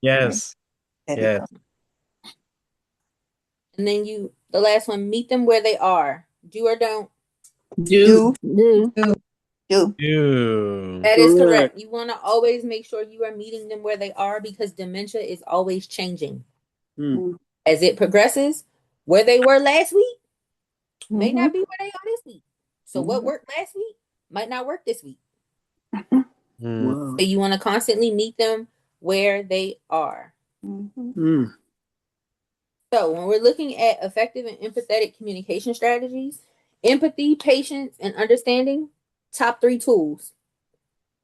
Speaker 1: Yes. Yes.
Speaker 2: And then the last one, meet them where they are. Do or don't.
Speaker 3: Do.
Speaker 10: Do.
Speaker 6: Do.
Speaker 10: Do.
Speaker 1: Do.
Speaker 2: That is
Speaker 9: Correct.
Speaker 2: correct. You want to always make sure you are meeting them where they are because dementia is always changing.
Speaker 9: Mm.
Speaker 2: As it progresses, where they were last week may
Speaker 10: Mhm.
Speaker 2: not be where they are this week. So what worked last week might not work this week.
Speaker 1: Mm.
Speaker 9: Wow.
Speaker 2: So you want to constantly meet them where they are.
Speaker 9: Mm.
Speaker 2: So when we're looking at effective and empathetic communication strategies, empathy, patience, and understanding, top 3 tools.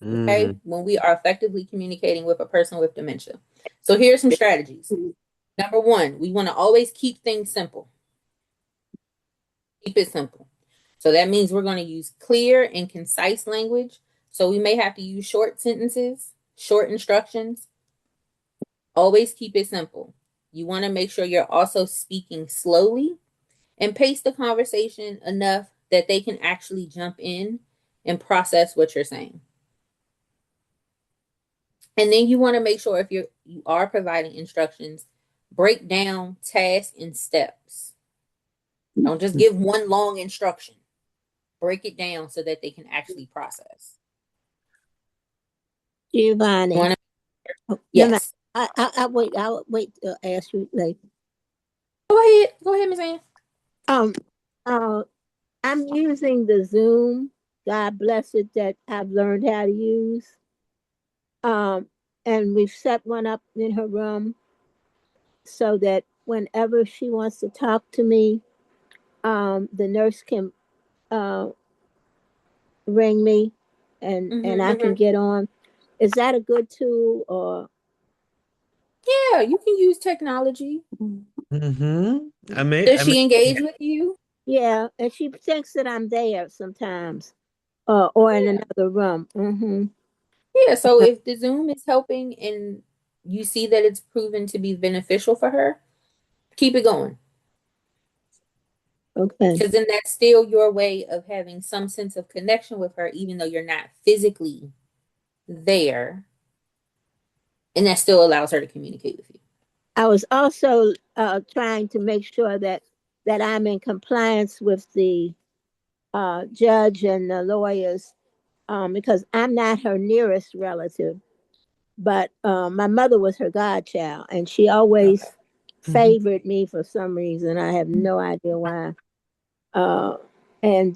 Speaker 2: Okay,
Speaker 1: Mm.
Speaker 2: when we are effectively communicating with a person with dementia. So here's some strategies. Number 1, we want to always keep things simple. Keep it simple. So that means we're going to use clear and concise language. So we may have to use short sentences, short instructions. Always keep it simple. You want to make sure you're also speaking slowly and pace the conversation enough that they can actually jump in and process what you're saying. And then you want to make sure if you are providing instructions, break down tasks in steps. Don't just give one long instruction. Break it down so that they can actually process.
Speaker 6: Giovanni.
Speaker 2: Wanna,
Speaker 6: Oh, no, no.
Speaker 2: yes.
Speaker 6: I'll wait to ask you later.
Speaker 2: Go ahead, Ms. Ann.
Speaker 6: Um, I'm using the Zoom. God bless it that I've learned how to use. And we've set one up in her room so that whenever she wants to talk to me, the nurse can uh, ring me, and I can get on. Is that a good tool or?
Speaker 2: Yeah, you can use technology. Does
Speaker 1: I
Speaker 2: she
Speaker 1: may,
Speaker 2: engage with you?
Speaker 6: Yeah, and she thinks that I'm there sometimes, or in
Speaker 2: Yeah.
Speaker 6: another room.
Speaker 2: Yeah, so if the Zoom is helping and you see that it's proven to be beneficial for her, keep it going.
Speaker 6: Okay.
Speaker 2: Because then that's still your way of having some sense of connection with her, even though you're not physically there. And that still allows her to communicate with you.
Speaker 6: I was also trying to make sure that I'm in compliance with the judge and the lawyers, because I'm not her nearest relative, but my mother was her godchild, and she always
Speaker 1: Mhm.
Speaker 6: favored me for some reason. I have no idea why. Uh, and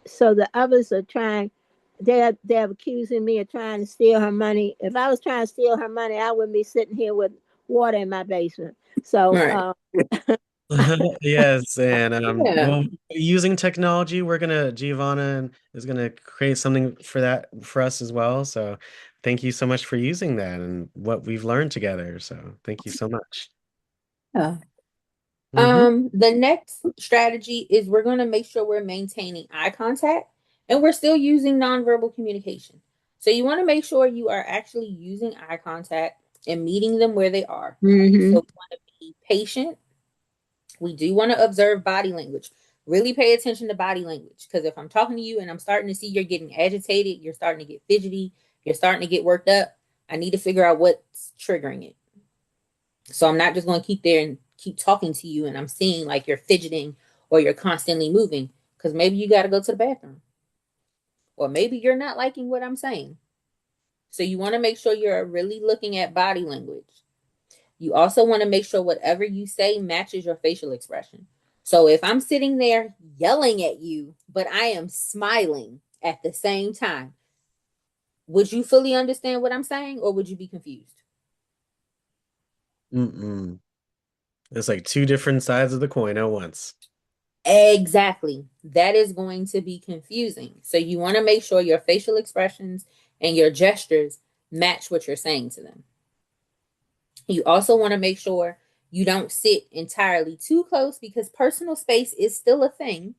Speaker 6: so the others are trying. They're accusing me of trying to steal her money. If I was trying to steal her money, I wouldn't be sitting here with water in my basement. So
Speaker 2: Right.
Speaker 1: Yes, and
Speaker 2: Yeah.
Speaker 1: well, using technology, Giovanna is gonna create something for that for us as well. So thank you so much for using that and what we've learned together. So thank you so much.
Speaker 2: Yeah.
Speaker 1: Hmm.
Speaker 2: The next strategy is we're going to make sure we're maintaining eye contact and we're still using nonverbal communication. So you want to make sure you are actually using eye contact and meeting them where they are. So
Speaker 6: hmm
Speaker 2: we want to be patient. We do want to observe body language. Really pay attention to body language because if I'm talking to you and I'm starting to see you're getting agitated, you're starting to get fidgety, you're starting to get worked up, I need to figure out what's triggering it. So I'm not just going to keep there and keep talking to you and I'm seeing like you're fidgeting or you're constantly moving because maybe you got to go to the bathroom or maybe you're not liking what I'm saying. So you want to make sure you're really looking at body language. You also want to make sure whatever you say matches your facial expression. So if I'm sitting there yelling at you, but I am smiling at the same time, would you fully understand what I'm saying or would you be confused?
Speaker 1: Mm-mm. It's like two different sides of the coin at once.
Speaker 2: Exactly. That is going to be confusing. So you want to make sure your facial expressions and your gestures match what you're saying to them. You also want to make sure you don't sit entirely too close because personal space is still a thing.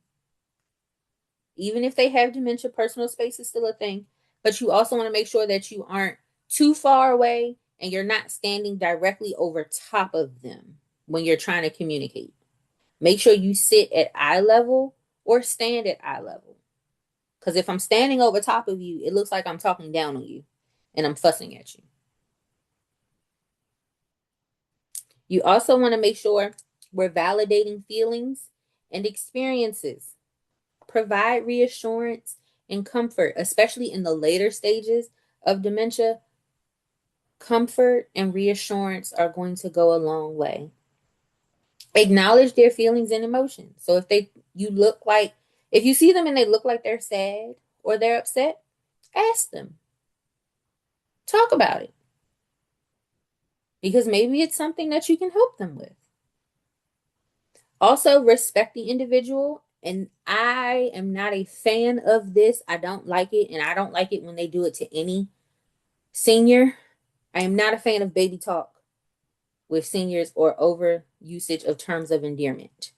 Speaker 2: Even if they have dementia, personal space is still a thing. But you also want to make sure that you aren't too far away and you're not standing directly over top of them when you're trying to communicate. Make sure you sit at eye level or stand at eye level. Because if I'm standing over top of you, it looks like I'm talking down on you and I'm fussing at you. You also want to make sure we're validating feelings and experiences. Provide reassurance and comfort, especially in the later stages of dementia. Comfort and reassurance are going to go a long way. Acknowledge their feelings and emotions. So if you see them and they look like they're sad or they're upset, ask them. Talk about it because maybe it's something that you can help them with. Also, respect the individual. And I am not a fan of this. I don't like it. And I don't like it when they do it to any senior. I am not a fan of baby talk with seniors or over usage of terms of endearment.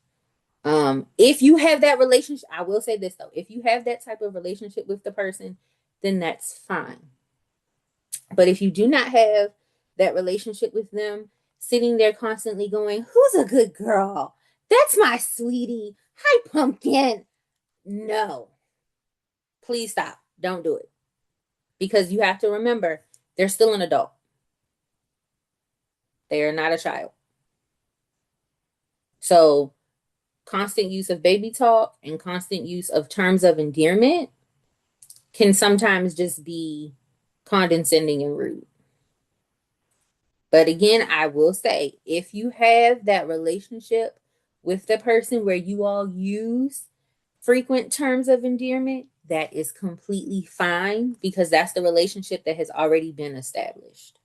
Speaker 2: If you have that relationship, I will say this though, if you have that type of relationship with the person, then that's fine. But if you do not have that relationship with them, sitting there constantly going, "Who's a good girl? That's my sweetie. Hi, pumpkin." No, please stop. Don't do it. Because you have to remember, they're still an adult. They are not a child. So, constant use of baby talk and constant use of terms of endearment can sometimes just be condescending and rude. But again, I will say if you have that relationship with the person where you all use frequent terms of endearment, that is completely fine because that's the relationship that has already been established.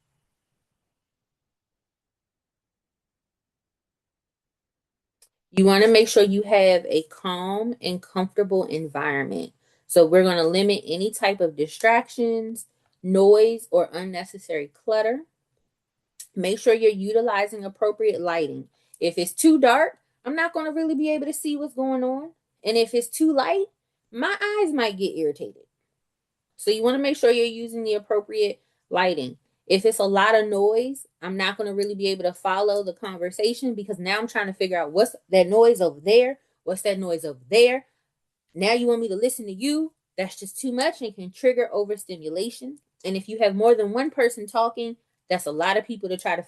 Speaker 2: You want to make sure you have a calm and comfortable environment. So we're going to limit any type of distractions, noise, or unnecessary clutter. Make sure you're utilizing appropriate lighting. If it's too dark, I'm not going to really be able to see what's going on. And if it's too light, my eyes might get irritated. So you want to make sure you're using the appropriate lighting. If it's a lot of noise, I'm not going to really be able to follow the conversation because now I'm trying to figure out what's that noise over there, what's that noise over there. Now you want me to listen to you. That's just too much and can trigger overstimulation. And if you have more than one person talking, that's a lot of people to try to,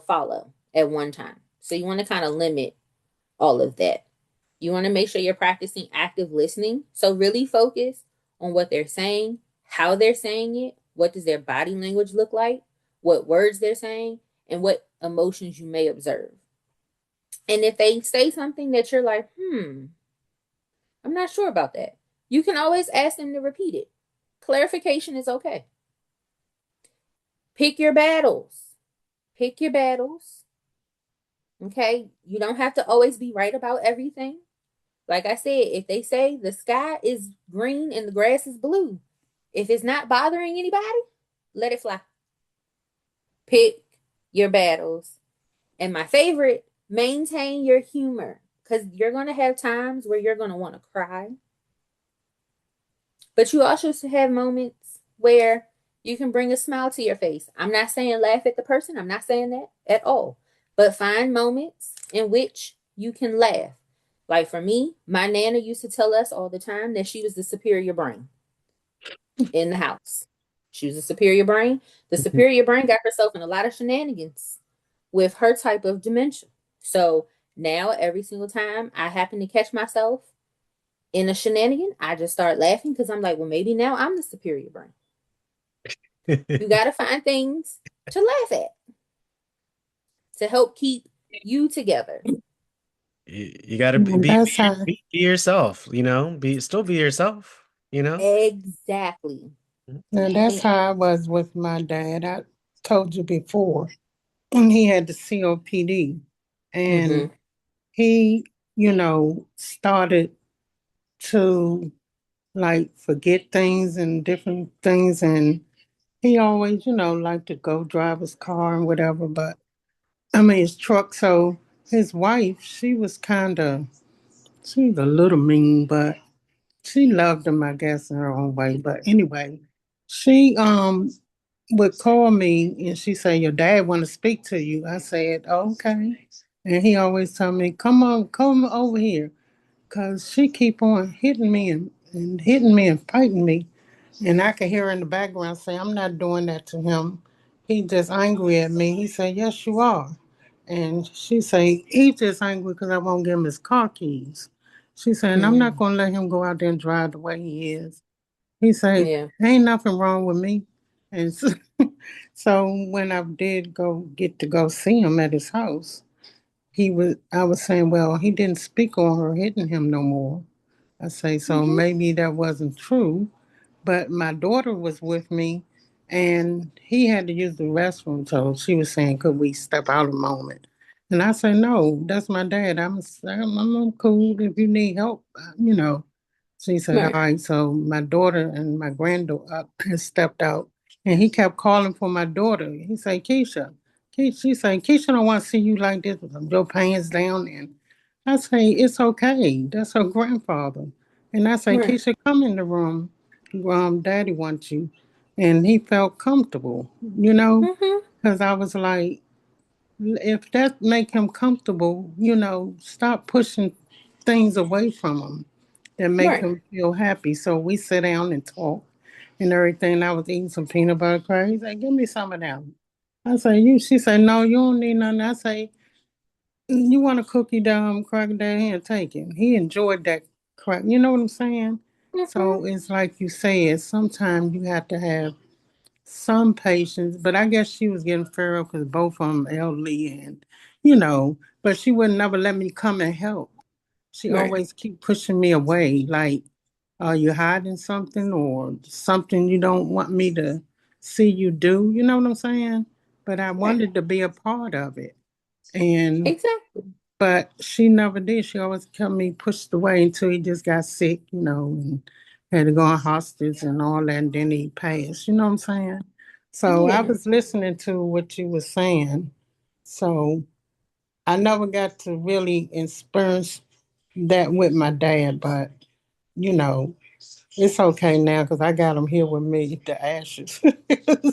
Speaker 2: follow at one time. So you want to kind of limit all of that. You want to make sure you're practicing active listening. So really focus on what they're saying, how they're saying it, what does their body language look like, what words they're saying, and what emotions you may observe. And if they say something that you're like, I'm not sure about that, you can always ask them to repeat it. Clarification is okay. Pick your battles. Pick your battles. Okay? You don't have to always be right about everything. Like I said, if they say the sky is green and the grass is blue, if it's not bothering anybody, let it fly. Pick your battles. And my favorite, maintain your humor, because you're going to have times where you're going to want to cry. But you also should have moments where you can bring a smile to your face. I'm not saying laugh at the person. I'm not saying that at all. But find moments in which you can laugh. Like for me, my Nana used to tell us all the time that she was the superior brain in the house. She was a superior brain. The superior brain got herself in a lot of shenanigans with her type of dementia. So now every single time I happen to catch myself in a shenanigan, I just start laughing because I'm like, well, maybe now I'm the superior brain. You got to find things to laugh at to help keep you together.
Speaker 1: You got to be yourself, be yourself,
Speaker 2: Exactly.
Speaker 12: Now that's how I was with my dad. I told you before, and he had the COPD, and he, started to like forget things and different things, and he always, liked to go drive his car and whatever. But I mean his truck. So his wife, she was a little mean, but she loved him, I guess, in her own way. But anyway, she would call me and she said, "Your dad want to speak to you." I said, "Okay." And he always told me, come over here. Cause she keep on hitting me and hitting me and fighting me. And I could hear her in the background say, "I'm not doing that to him. He just angry at me." He said, "Yes, you are." And she say, "He just angry because I won't give him his car keys." She said, "And I'm not gonna let him go out there and drive the way he is." He said,
Speaker 2: Yeah.
Speaker 12: "Ain't nothing wrong with me." And so, so when I did get to go see him at his house, I was saying, well, he didn't speak on her hitting him no more. I say, so maybe that wasn't true. But my daughter was with me and he had to use the restroom. So she was saying, could we step out a moment? And I said, no, that's my dad. I'm cool if you need help, She said, all
Speaker 2: Right.
Speaker 12: right. So my daughter and my granddaughter stepped out and he kept calling for my daughter. He said, Keisha. She said, Keisha don't want to see you like this with your pants down. And I say, it's okay. That's her grandfather. And I say,
Speaker 2: Right.
Speaker 12: Keisha, come in the room. Daddy wants you. And he felt comfortable, you know, because I was like, if that make him comfortable, stop pushing things away from him that make
Speaker 2: Right.
Speaker 12: him feel happy. So we sit down and talk and everything. I was eating some peanut butter crackers. He said, give me some of that. I say, she said, no, you don't need nothing. I say, you want a cookie down, cracker down here, take it. He enjoyed that crack. You know what I'm saying? So it's like you said, sometimes you have to have some patience, but I guess she was getting feral because both of them elderly and, but she would never let me come and help. She
Speaker 2: Right.
Speaker 12: always keep pushing me away, like, are you hiding something or something you don't want me to see you do? You know what I'm saying? But I
Speaker 2: Right.
Speaker 12: wanted to be a part of it. And
Speaker 2: Exactly.
Speaker 12: but she never did. She always kept me pushed away until he just got sick, and had to go on hospice and all that, and then he passed. You know what I'm saying? So I
Speaker 2: Yeah.
Speaker 12: was listening to what you were saying. So I never got to really experience that with my dad, but you know, it's okay now because I got him here with me, the ashes.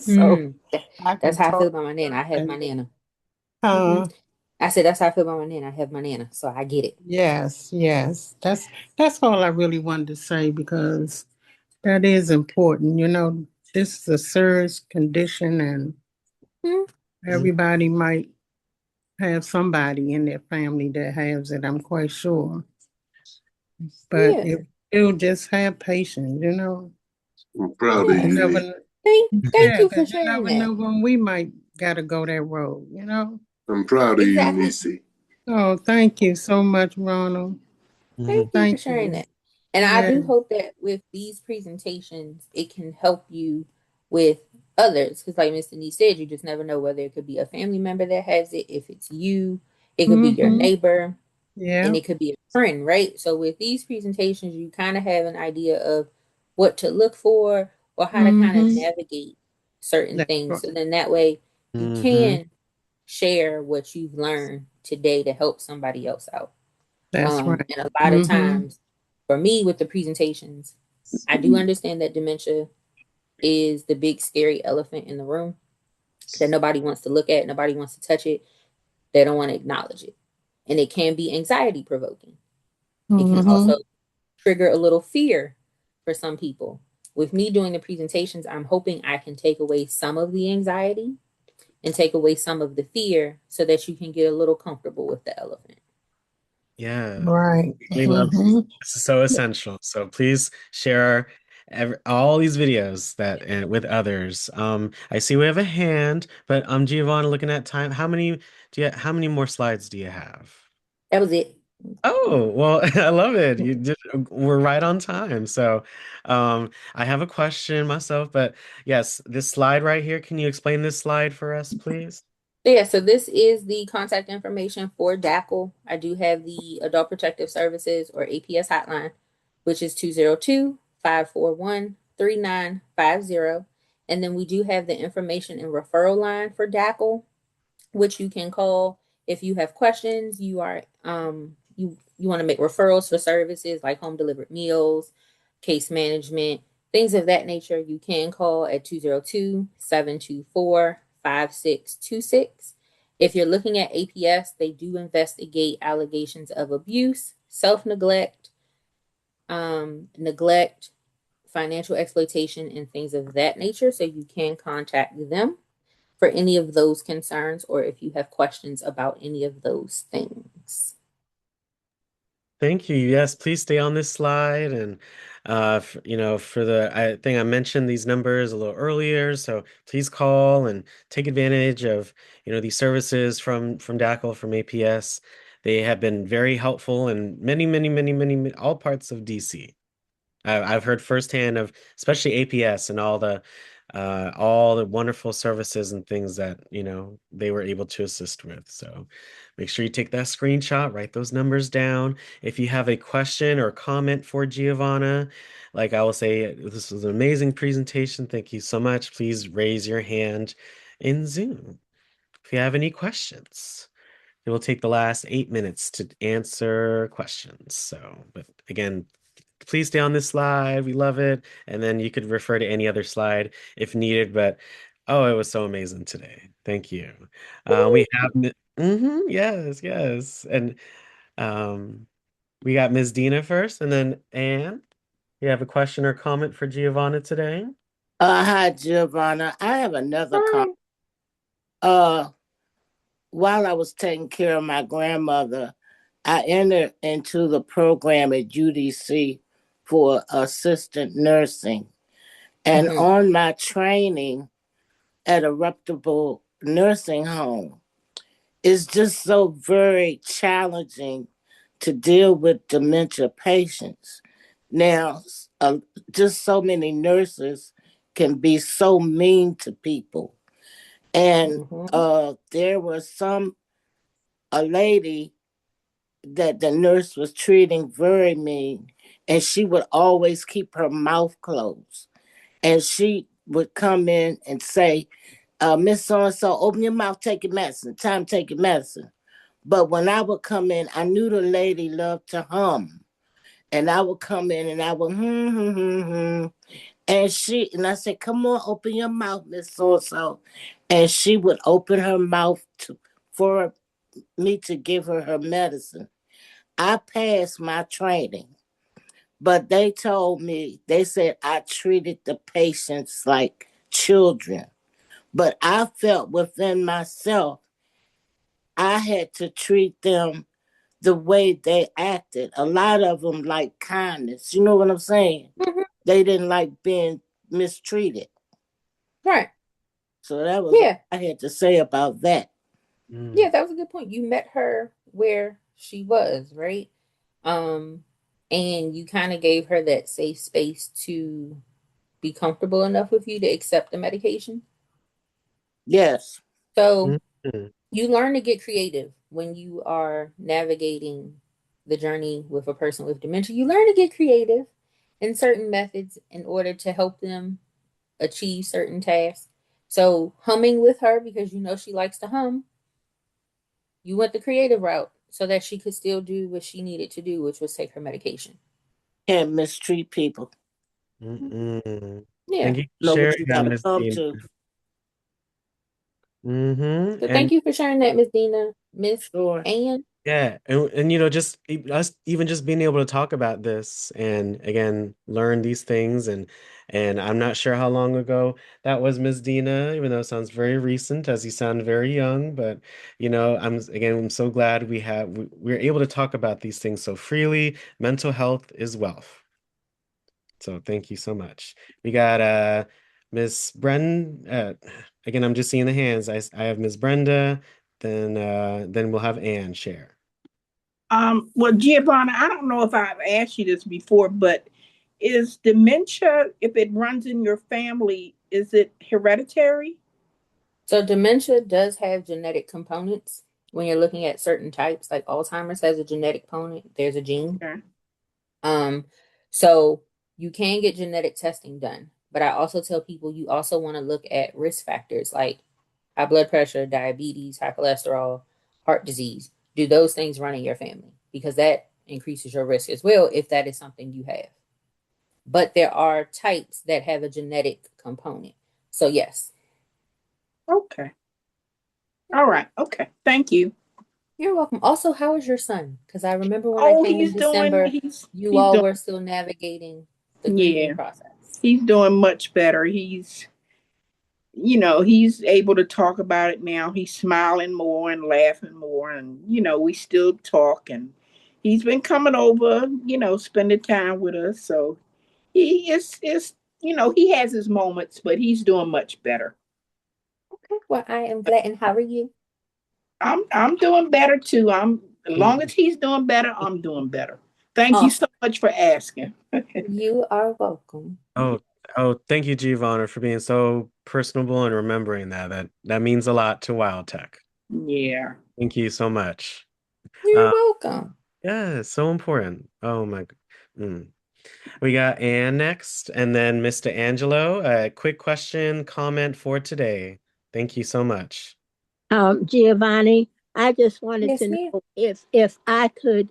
Speaker 12: So I
Speaker 2: That's
Speaker 12: can
Speaker 2: how I feel
Speaker 12: talk
Speaker 2: about my nana. I have my
Speaker 12: and
Speaker 2: nana.
Speaker 12: uh
Speaker 2: I said that's how I feel about my nana. I have my nana, so I get it.
Speaker 12: yes, yes. That's all I really wanted to say because that is important. You know, this is a serious condition and
Speaker 2: Hmm.
Speaker 12: everybody might have somebody in their family that has it, I'm quite sure. But
Speaker 2: Yeah.
Speaker 12: if you just have patience, you know.
Speaker 13: I'm proud of
Speaker 12: You
Speaker 2: Yes.
Speaker 13: you,
Speaker 12: never
Speaker 13: niece.
Speaker 12: kn-
Speaker 2: Thank
Speaker 12: yeah,
Speaker 2: you for
Speaker 12: because you
Speaker 2: sharing
Speaker 12: never
Speaker 2: that.
Speaker 12: know when we might gotta go that road, you know.
Speaker 13: I'm proud of you,
Speaker 2: Exactly.
Speaker 13: niece.
Speaker 12: Oh, thank you so much, Ronald.
Speaker 2: Thank you for
Speaker 12: Thank
Speaker 2: sharing
Speaker 12: you.
Speaker 2: that. And I
Speaker 12: Yeah.
Speaker 2: do hope that with these presentations, it can help you with others. Because, like Miss Denise said, you just never know whether it could be a family member that has it, if it's you, it could be your
Speaker 12: Mm-hmm.
Speaker 2: neighbor, and
Speaker 12: Yeah.
Speaker 2: it could be a friend, right? So, with these presentations, you kind of have an idea of what to look for or how to kind of
Speaker 12: Mm-hmm.
Speaker 2: navigate certain
Speaker 12: That's
Speaker 2: things.
Speaker 12: right.
Speaker 2: So, then that way you
Speaker 1: Mm-hmm.
Speaker 2: can share what you've learned today to help somebody else out.
Speaker 12: That's right.
Speaker 2: And a lot of
Speaker 12: Mm-hmm.
Speaker 2: times, for me with the presentations, I do understand that dementia is the big scary elephant in the room that nobody wants to look at, nobody wants to touch it, they don't want to acknowledge it. And it can be anxiety provoking. It can
Speaker 12: Mm-hmm.
Speaker 2: also trigger a little fear for some people. With me doing the presentations, I'm hoping I can take away some of the anxiety and take away some of the fear so that you can get a little comfortable with the elephant.
Speaker 1: Yeah.
Speaker 12: Right.
Speaker 1: We love this.
Speaker 12: Mm-hmm.
Speaker 1: This is so essential. So please share all these videos that and with others. I see we have a hand, but Giovanna, looking at time, how many more slides do you have?
Speaker 2: That was it.
Speaker 1: Oh, well, I love it. We're right on time. So, I have a question myself, but yes, this slide right here, can you explain this slide for us, please?
Speaker 2: Yeah, so this is the contact information for DACL. I do have the Adult Protective Services or APS hotline, which is 202-541-3950. And then we do have the information and referral line for DACL, which you can call if you have questions. You want to make referrals for services like home delivered meals, case management, things of that nature. You can call at 202-724-5626. If you're looking at APS, they do investigate allegations of abuse, self-neglect, neglect, financial exploitation, and things of that nature. So you can contact them for any of those concerns or if you have questions about any of those things.
Speaker 1: Thank you. Yes, please stay on this slide. And, for I think I mentioned these numbers a little earlier. So please call and take advantage of, these services from DACL, from APS. They have been very helpful in many, many, many, many, all parts of DC. I've heard firsthand of especially APS and all the wonderful services and things that they were able to assist with. So make sure you take that screenshot, write those numbers down. If you have a question or comment for Giovanna, like I will say, this was an amazing presentation. Thank you so much. Please raise your hand in Zoom if you have any questions. It will take the last 8 minutes to answer questions. So, but again, please stay on this slide. We love it. And then you could refer to any other slide if needed. But oh, it was so amazing today. Thank you. We have, yes, yes. And um, we got Ms. Dina first, and then Anne. You have a question or comment for Giovanna today?
Speaker 11: Hi, Giovanna. I have another comment.
Speaker 2: Hi.
Speaker 11: While I was taking care of my grandmother, I entered into the program at UDC for assistant nursing. And
Speaker 2: Mm-hmm.
Speaker 11: on my training at a reputable nursing home, it's just so very challenging to deal with dementia patients. Now, just so many nurses can be so mean to people. And
Speaker 2: Mm-hmm.
Speaker 11: there was a lady that the nurse was treating very mean, and she would always keep her mouth closed. And she would come in and say, Miss So and so, open your mouth, take your medicine. Time to take your medicine. But when I would come in, I knew the lady loved to hum. And I would come in and I would and I said, come on, open your mouth, Miss So and so. And she would open her mouth for me to give her medicine. I passed my training, but they told me, they said I treated the patients like children. But I felt within myself, I had to treat them the way they acted. A lot of them like kindness. You know what I'm saying?
Speaker 2: Mm-hmm.
Speaker 11: They didn't like being mistreated.
Speaker 2: Right.
Speaker 11: So that was
Speaker 2: Yeah.
Speaker 11: what I had to say about that.
Speaker 2: Yeah, that was a good point. You met her where she was, right? Um, and you kind of gave her that safe space to be comfortable enough with you to accept the medication.
Speaker 11: Yes.
Speaker 2: So you learn to get creative when you are navigating the journey with a person with dementia. You learn to get creative in certain methods in order to help them achieve certain tasks. So humming with her because you know she likes to hum, you went the creative route so that she could still do what she needed to do, which was take her medication.
Speaker 11: Can't mistreat people.
Speaker 2: Yeah.
Speaker 1: Thank you for
Speaker 11: Know what
Speaker 1: sharing
Speaker 11: you
Speaker 1: that,
Speaker 11: gotta
Speaker 1: Miss
Speaker 11: come
Speaker 1: Dina.
Speaker 11: to.
Speaker 2: So
Speaker 1: And
Speaker 2: thank you for sharing that, Miss Dina. Miss
Speaker 11: Sure.
Speaker 2: Ann.
Speaker 1: yeah, and just us even just being able to talk about this and again learn these things and I'm not sure how long ago that was, Ms. Dina, even though it sounds very recent as you sound very young, but I'm so glad we're able to talk about these things so freely. Mental health is wealth. So thank you so much. We got Miss again, I'm just seeing the hands. I have Miss Brenda, then we'll have Ann share.
Speaker 3: Well, Giovanna, I don't know if I've asked you this before, but is dementia, if it runs in your family, is it hereditary?
Speaker 2: So dementia does have genetic components when you're looking at certain types, like Alzheimer's has a genetic component, there's a gene.
Speaker 3: Okay.
Speaker 2: So you can get genetic testing done, but I also tell people you also want to look at risk factors like high blood pressure, diabetes, high cholesterol, heart disease. Do those things run in your family? Because that increases your risk as well if that is something you have. But there are types that have a genetic component. So yes.
Speaker 3: Okay. All right. Okay. Thank you.
Speaker 2: You're welcome. Also, how is your son? Because I remember when I
Speaker 3: Oh,
Speaker 2: came in December, you
Speaker 3: he's
Speaker 2: all
Speaker 3: doing,
Speaker 2: were still navigating the grieving
Speaker 3: yeah,
Speaker 2: process.
Speaker 3: he's doing much better. He's able to talk about it now. He's smiling more and laughing more, and we still talk, and he's been coming over, spending time with us. So he is he has his moments, but he's doing much better.
Speaker 2: Okay, well, I am glad. And how are you?
Speaker 3: I'm doing better too. As long as he's doing better, I'm doing better. Thank you so
Speaker 2: Awesome.
Speaker 3: much for asking.
Speaker 2: You are welcome.
Speaker 1: Oh, thank you, Giovanna, for being so personable and remembering that. That means a lot to Wild Tech.
Speaker 3: Yeah.
Speaker 1: Thank you so much.
Speaker 2: You're
Speaker 1: Uh,
Speaker 2: welcome.
Speaker 1: yeah, it's so important. Oh my. We got Ann next, and then Mr. Angelo. A quick question, comment for today. Thank you so much.
Speaker 6: Giovanni, I just wanted
Speaker 2: Yes,
Speaker 6: to
Speaker 2: ma'am.
Speaker 6: know if I could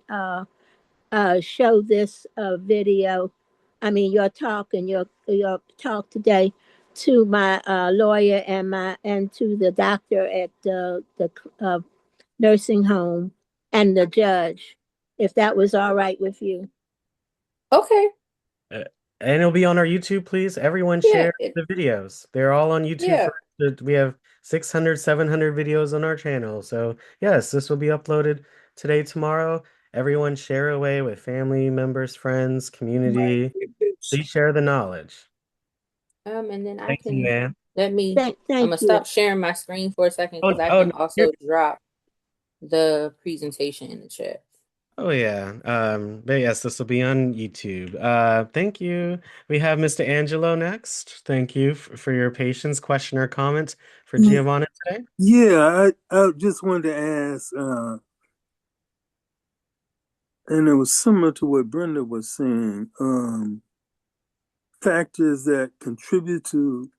Speaker 6: show this video. I mean, your talk today to my lawyer and to the doctor at the nursing home and the judge, if that was all right with you.
Speaker 2: Okay.
Speaker 1: Uh, and it'll be on our YouTube, please. Everyone
Speaker 2: Yeah.
Speaker 1: share the videos. They're all on YouTube
Speaker 2: Yeah.
Speaker 1: for we have 600, 700 videos on our channel. So yes, this will be uploaded today, tomorrow. Everyone share away with family members, friends, community. Please share the knowledge.
Speaker 2: And then I
Speaker 1: Thank you,
Speaker 2: can
Speaker 1: man.
Speaker 2: I'm
Speaker 6: Thank
Speaker 2: gonna
Speaker 6: you.
Speaker 2: stop sharing my screen for a second
Speaker 1: Oh,
Speaker 2: because I
Speaker 1: oh,
Speaker 2: can
Speaker 1: no,
Speaker 2: also drop the presentation in the chat.
Speaker 1: oh yeah. But yes, this will be on YouTube. Thank you. We have Mr. Angelo next. Thank you for your patience, question or comment for Giovanna today.
Speaker 9: Yeah, I just wanted to ask, and it was similar to what Brenda was saying. factors that contribute to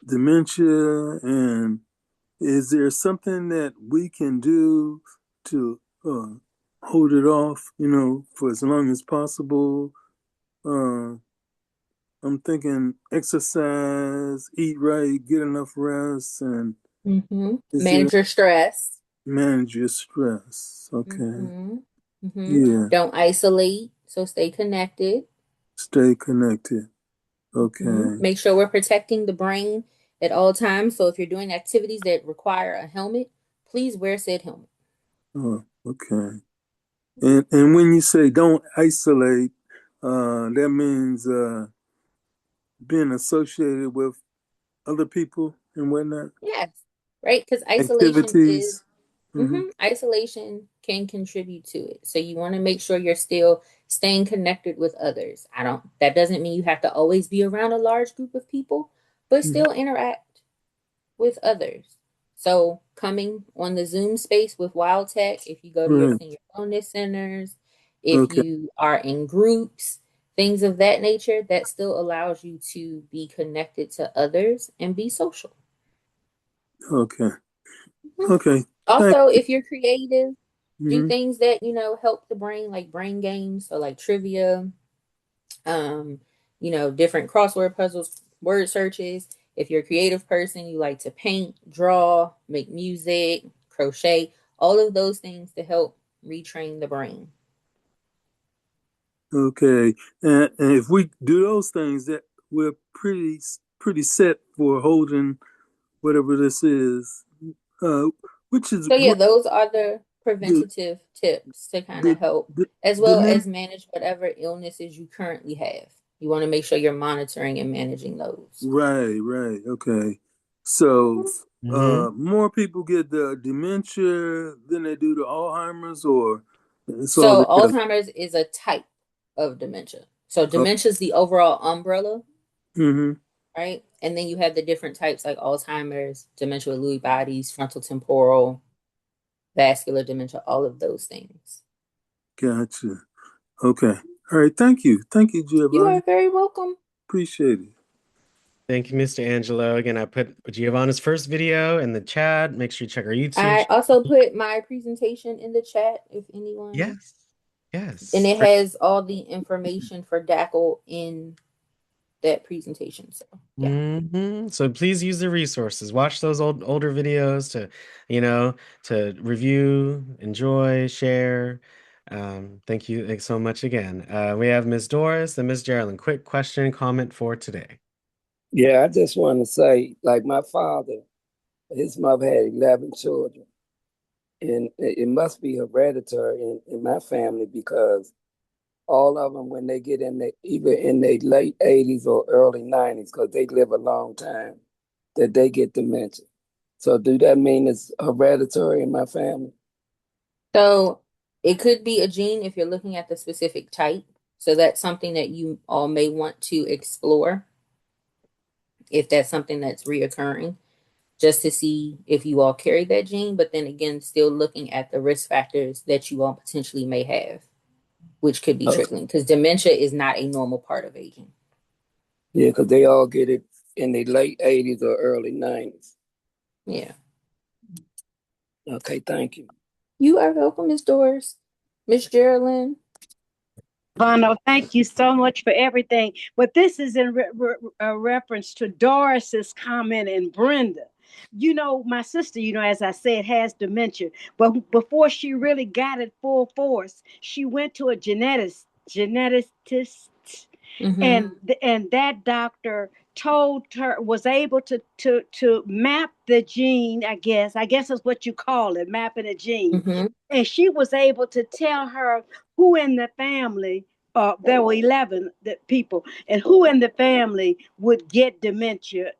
Speaker 9: dementia, and is there something that we can do to hold it off, for as long as possible? I'm thinking exercise, eat right, get enough rest, and
Speaker 2: Manage your stress.
Speaker 9: manage your stress. Okay. Yeah.
Speaker 2: Don't isolate, so stay connected.
Speaker 9: Stay connected. Okay.
Speaker 2: Make sure we're protecting the brain at all times. So if you're doing activities that require a helmet, please wear said helmet.
Speaker 9: Oh, okay. And when you say don't isolate, that means being associated with other people and whatnot.
Speaker 2: Yes, right? Because
Speaker 9: Activities.
Speaker 2: isolation can contribute to it. So you want to make sure you're still staying connected with others. That doesn't mean you have to always be around a large group of people, but still interact with others. So coming on the Zoom space with Wild Tech, if you go to your
Speaker 9: Right.
Speaker 2: senior wellness centers, if
Speaker 9: Okay.
Speaker 2: you are in groups, things of that nature, that still allows you to be connected to others and be social.
Speaker 9: Okay. Okay. Thank
Speaker 2: Also,
Speaker 9: you.
Speaker 2: if you're creative, do
Speaker 9: Mhm.
Speaker 2: things that, help the brain, like brain games, so like trivia, different crossword puzzles, word searches. If you're a creative person, you like to paint, draw, make music, crochet, all of those things to help retrain the brain.
Speaker 9: Okay. And if we do those things, that we're pretty set for holding whatever this is. Uh, which is
Speaker 2: So yeah,
Speaker 9: what
Speaker 2: those are the
Speaker 9: the
Speaker 2: preventative tips to kind
Speaker 9: the
Speaker 2: of help,
Speaker 9: the,
Speaker 2: as
Speaker 9: the
Speaker 2: well
Speaker 9: men.
Speaker 2: as manage whatever illnesses you currently have. You want to make sure you're monitoring and managing those.
Speaker 9: Right. Okay. So,
Speaker 1: Mhm.
Speaker 9: more people get the dementia than they do the Alzheimer's, or it's all
Speaker 2: So
Speaker 9: together.
Speaker 2: Alzheimer's is a type of dementia. So
Speaker 9: Oh,
Speaker 2: dementia is the overall umbrella,
Speaker 9: mm-hmm.
Speaker 2: right? And then you have the different types like Alzheimer's, dementia with Lewy bodies, frontal temporal, vascular dementia, all of those things.
Speaker 9: Gotcha. Okay. All right. Thank you. Thank you,
Speaker 2: You
Speaker 9: Giovanna.
Speaker 2: are very welcome.
Speaker 9: Appreciate it.
Speaker 1: Thank you, Mr. Angelo. Again, I put Giovanna's first video in the chat. Make sure you check our YouTube
Speaker 2: I
Speaker 1: channel.
Speaker 2: also put my presentation in the chat if anyone,
Speaker 1: Yes.
Speaker 2: and
Speaker 1: Yes.
Speaker 2: it has all the information for DACL in that presentation. So yeah.
Speaker 1: So please use the resources. Watch those older videos to review, enjoy, share. Thank you. Thanks so much again. We have Ms. Doris and Ms. Geraldine. Quick question, comment for today.
Speaker 4: Yeah, I just want to say, like my father, his mother had 11 children, and it must be hereditary in my family because all of them, when they get either in their late 80s or early 90s, because they live a long time, that they get dementia. So do that mean it's hereditary in my family?
Speaker 2: So it could be a gene if you're looking at the specific type. So that's something that you all may want to explore if that's something that's reoccurring, just to see if you all carry that gene. But then again, still looking at the risk factors that you all potentially may have, which could be
Speaker 4: Okay.
Speaker 2: triggering, because dementia is not a normal part of aging.
Speaker 4: Yeah, because they all get it in their late 80s or early 90s.
Speaker 2: Yeah.
Speaker 4: Okay, thank you.
Speaker 2: You are welcome, Miss Doris. Miss Geraldine.
Speaker 5: Bono, thank you so much for everything. But this is in reference to Doris's comment and Brenda. My sister, as I said, has dementia. But before she really got it full force, she went to a geneticist, and that doctor was able to map the gene. I guess is what you call it, mapping a gene. And she was able to tell her who in the family, there were 11 people, and who in the family would get dementia,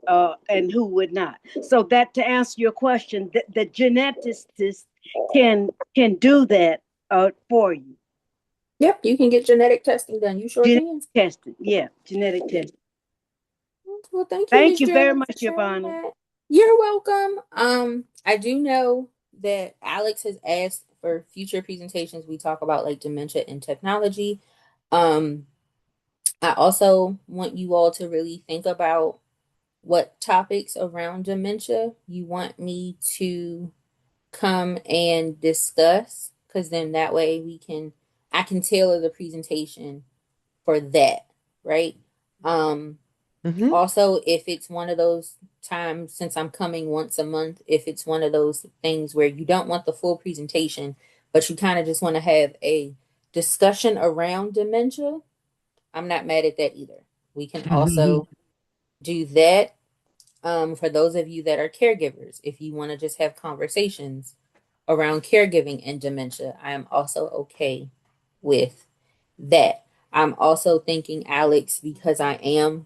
Speaker 5: and who would not. So that, to answer your question, the geneticist can do that for you.
Speaker 2: Yep, you can get genetic testing done. You sure can.
Speaker 5: Testing, yeah, genetic testing.
Speaker 2: Well, thank you,
Speaker 5: Thank
Speaker 2: Miss
Speaker 5: you very
Speaker 2: Geraldine, for
Speaker 5: much,
Speaker 2: sharing
Speaker 5: Giovanna.
Speaker 2: that. You're welcome. I do know that Alex has asked for future presentations. We talk about like dementia and technology. Um, I also want you all to really think about what topics around dementia you want me to come and discuss, because then that way I can tailor the presentation for that, right? Also, if it's one of those times, since I'm coming once a month, if it's one of those things where you don't want the full presentation, but you kind of just want to have a discussion around dementia, I'm not mad at that either. We can also do that. For those of you that are caregivers, if you want to just have conversations around caregiving and dementia, I am also okay with that. I'm also thinking, Alex, because I am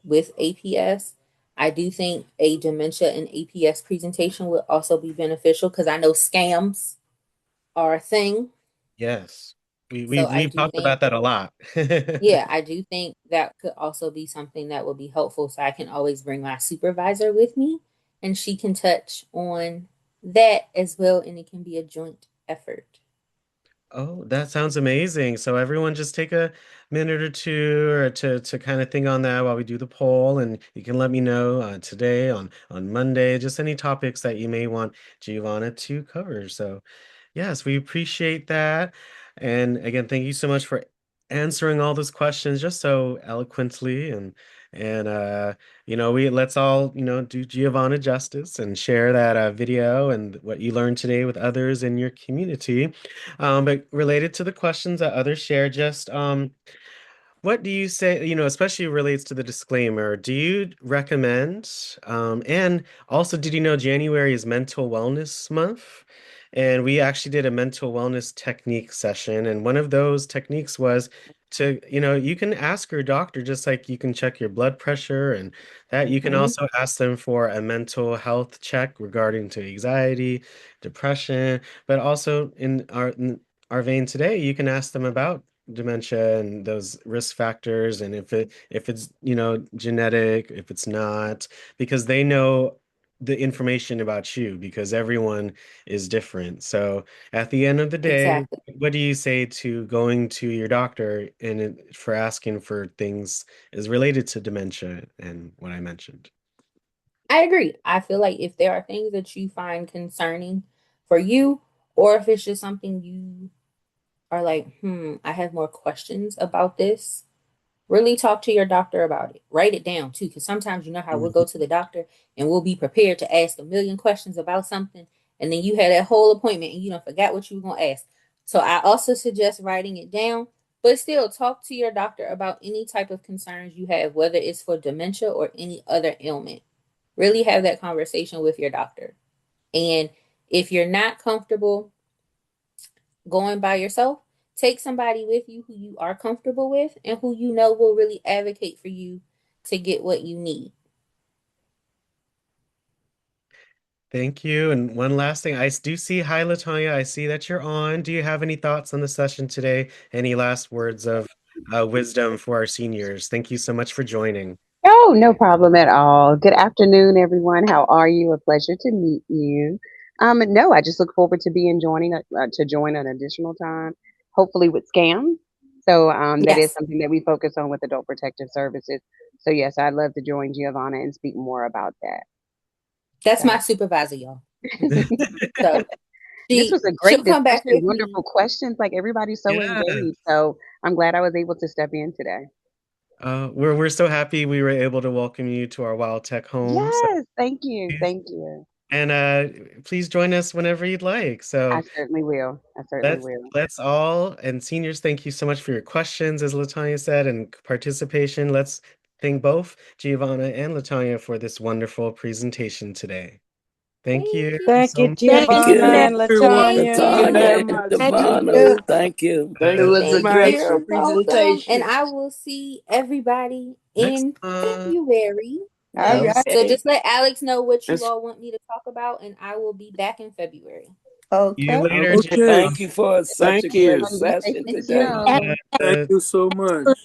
Speaker 2: with APS, I do think a dementia and APS presentation would also be beneficial, because I know scams are a thing.
Speaker 1: Yes.
Speaker 2: So I
Speaker 1: We've
Speaker 2: do
Speaker 1: talked
Speaker 2: think,
Speaker 1: about that a lot.
Speaker 2: yeah, I do think that could also be something that would be helpful. So I can always bring my supervisor with me and she can touch on that as well. And it can be a joint effort.
Speaker 1: Oh, that sounds amazing. So everyone just take a minute or two or to kind of think on that while we do the poll, and you can let me know today on Monday, just any topics that you may want Giovanna to cover. So yes, we appreciate that. And again, thank you so much for answering all those questions just so eloquently and we let's all, do Giovanna justice and share that video and what you learned today with others in your community. But related to the questions that others share, just what do you say, especially relates to the disclaimer, do you recommend, and also, did you know January is Mental Wellness Month? And we actually did a mental wellness technique session. And one of those techniques was to, you can ask your doctor, just like you can check your blood pressure and that you can also ask them for a mental health check regarding to anxiety, depression, but also in our vein today, you can ask them about dementia and those risk factors and if it's genetic, if it's not, because they know the information about you because everyone is different. So at the end of the day,
Speaker 2: Exactly.
Speaker 1: what do you say to going to your doctor and for asking for things is related to dementia and what I mentioned?
Speaker 2: I agree. I feel like if there are things that you find concerning for you, or if it's just something you are like, I have more questions about this, really talk to your doctor about it. Write it down too, because sometimes you know how we'll go to the doctor and we'll be prepared to ask a million questions about something, and then you had that whole appointment and you don't forgot what you were gonna ask. So I also suggest writing it down, but still talk to your doctor about any type of concerns you have, whether it's for dementia or any other ailment. Really have that conversation with your doctor. And if you're not comfortable going by yourself, take somebody with you who you are comfortable with and who you know will really advocate for you to get what you need.
Speaker 1: Thank you. And one last thing, I do see, hi, Latonya, I see that you're on. Do you have any thoughts on the session today? Any last words of wisdom for our seniors? Thank you so much for joining.
Speaker 14: Oh, no problem at all. Good afternoon, everyone. How are you? A pleasure to meet you. No, I just look forward to being to join an additional time, hopefully with scams. So that is
Speaker 2: Yes,
Speaker 14: something that we focus on with Adult Protective Services. So yes, I'd love to join Giovanna and speak more about that.
Speaker 2: that's my
Speaker 14: So
Speaker 2: supervisor, y'all. So
Speaker 14: this was a
Speaker 2: she'll
Speaker 14: great
Speaker 2: come back
Speaker 14: discussion,
Speaker 2: with me.
Speaker 14: wonderful questions. Like everybody's so
Speaker 1: Yeah.
Speaker 14: engaged. So I'm glad I was able to step in today.
Speaker 1: We're so happy we were able to welcome you to our Wild Tech home. So
Speaker 14: Yes, thank you.
Speaker 1: please,
Speaker 14: Thank you.
Speaker 1: and please join us whenever you'd like.
Speaker 14: I
Speaker 1: So
Speaker 14: certainly will. I certainly
Speaker 1: let's
Speaker 14: will.
Speaker 1: let's all, and seniors, thank you so much for your questions, as Latanya said, and participation. Let's thank both Giovanna and Latanya for this wonderful presentation today. Thank
Speaker 2: Thank
Speaker 1: you
Speaker 2: you.
Speaker 5: Thank
Speaker 1: so
Speaker 5: you,
Speaker 1: much.
Speaker 6: Thank
Speaker 4: Thank
Speaker 6: you,
Speaker 5: Giovanna
Speaker 6: Nat.
Speaker 4: you,
Speaker 5: and
Speaker 9: Everyone,
Speaker 2: Thank
Speaker 5: Latonya.
Speaker 9: thank you very
Speaker 4: Latanya
Speaker 2: you.
Speaker 4: and
Speaker 9: much.
Speaker 6: Thank you.
Speaker 4: Giovanna.
Speaker 9: Appreciate
Speaker 4: Thank you.
Speaker 10: It was a
Speaker 2: Thank
Speaker 10: great
Speaker 2: you.
Speaker 1: Bye.
Speaker 2: You're welcome. And
Speaker 10: presentation.
Speaker 2: I will see everybody
Speaker 1: Next
Speaker 2: in
Speaker 1: month.
Speaker 2: February.
Speaker 10: All
Speaker 1: Yes.
Speaker 2: So
Speaker 10: right.
Speaker 2: just let Alex know what you
Speaker 9: it.
Speaker 2: all want me to talk about, and I will be back in February.
Speaker 1: See you
Speaker 10: Okay.
Speaker 1: later,
Speaker 4: Okay.
Speaker 9: Okay.
Speaker 1: Giovanna.
Speaker 4: Thank you for such a
Speaker 9: Thank
Speaker 4: great
Speaker 9: you.
Speaker 14: Everyone be safe
Speaker 4: session
Speaker 14: and
Speaker 4: today.
Speaker 14: secure.
Speaker 6: And,
Speaker 1: Yes.
Speaker 9: Thank you so much.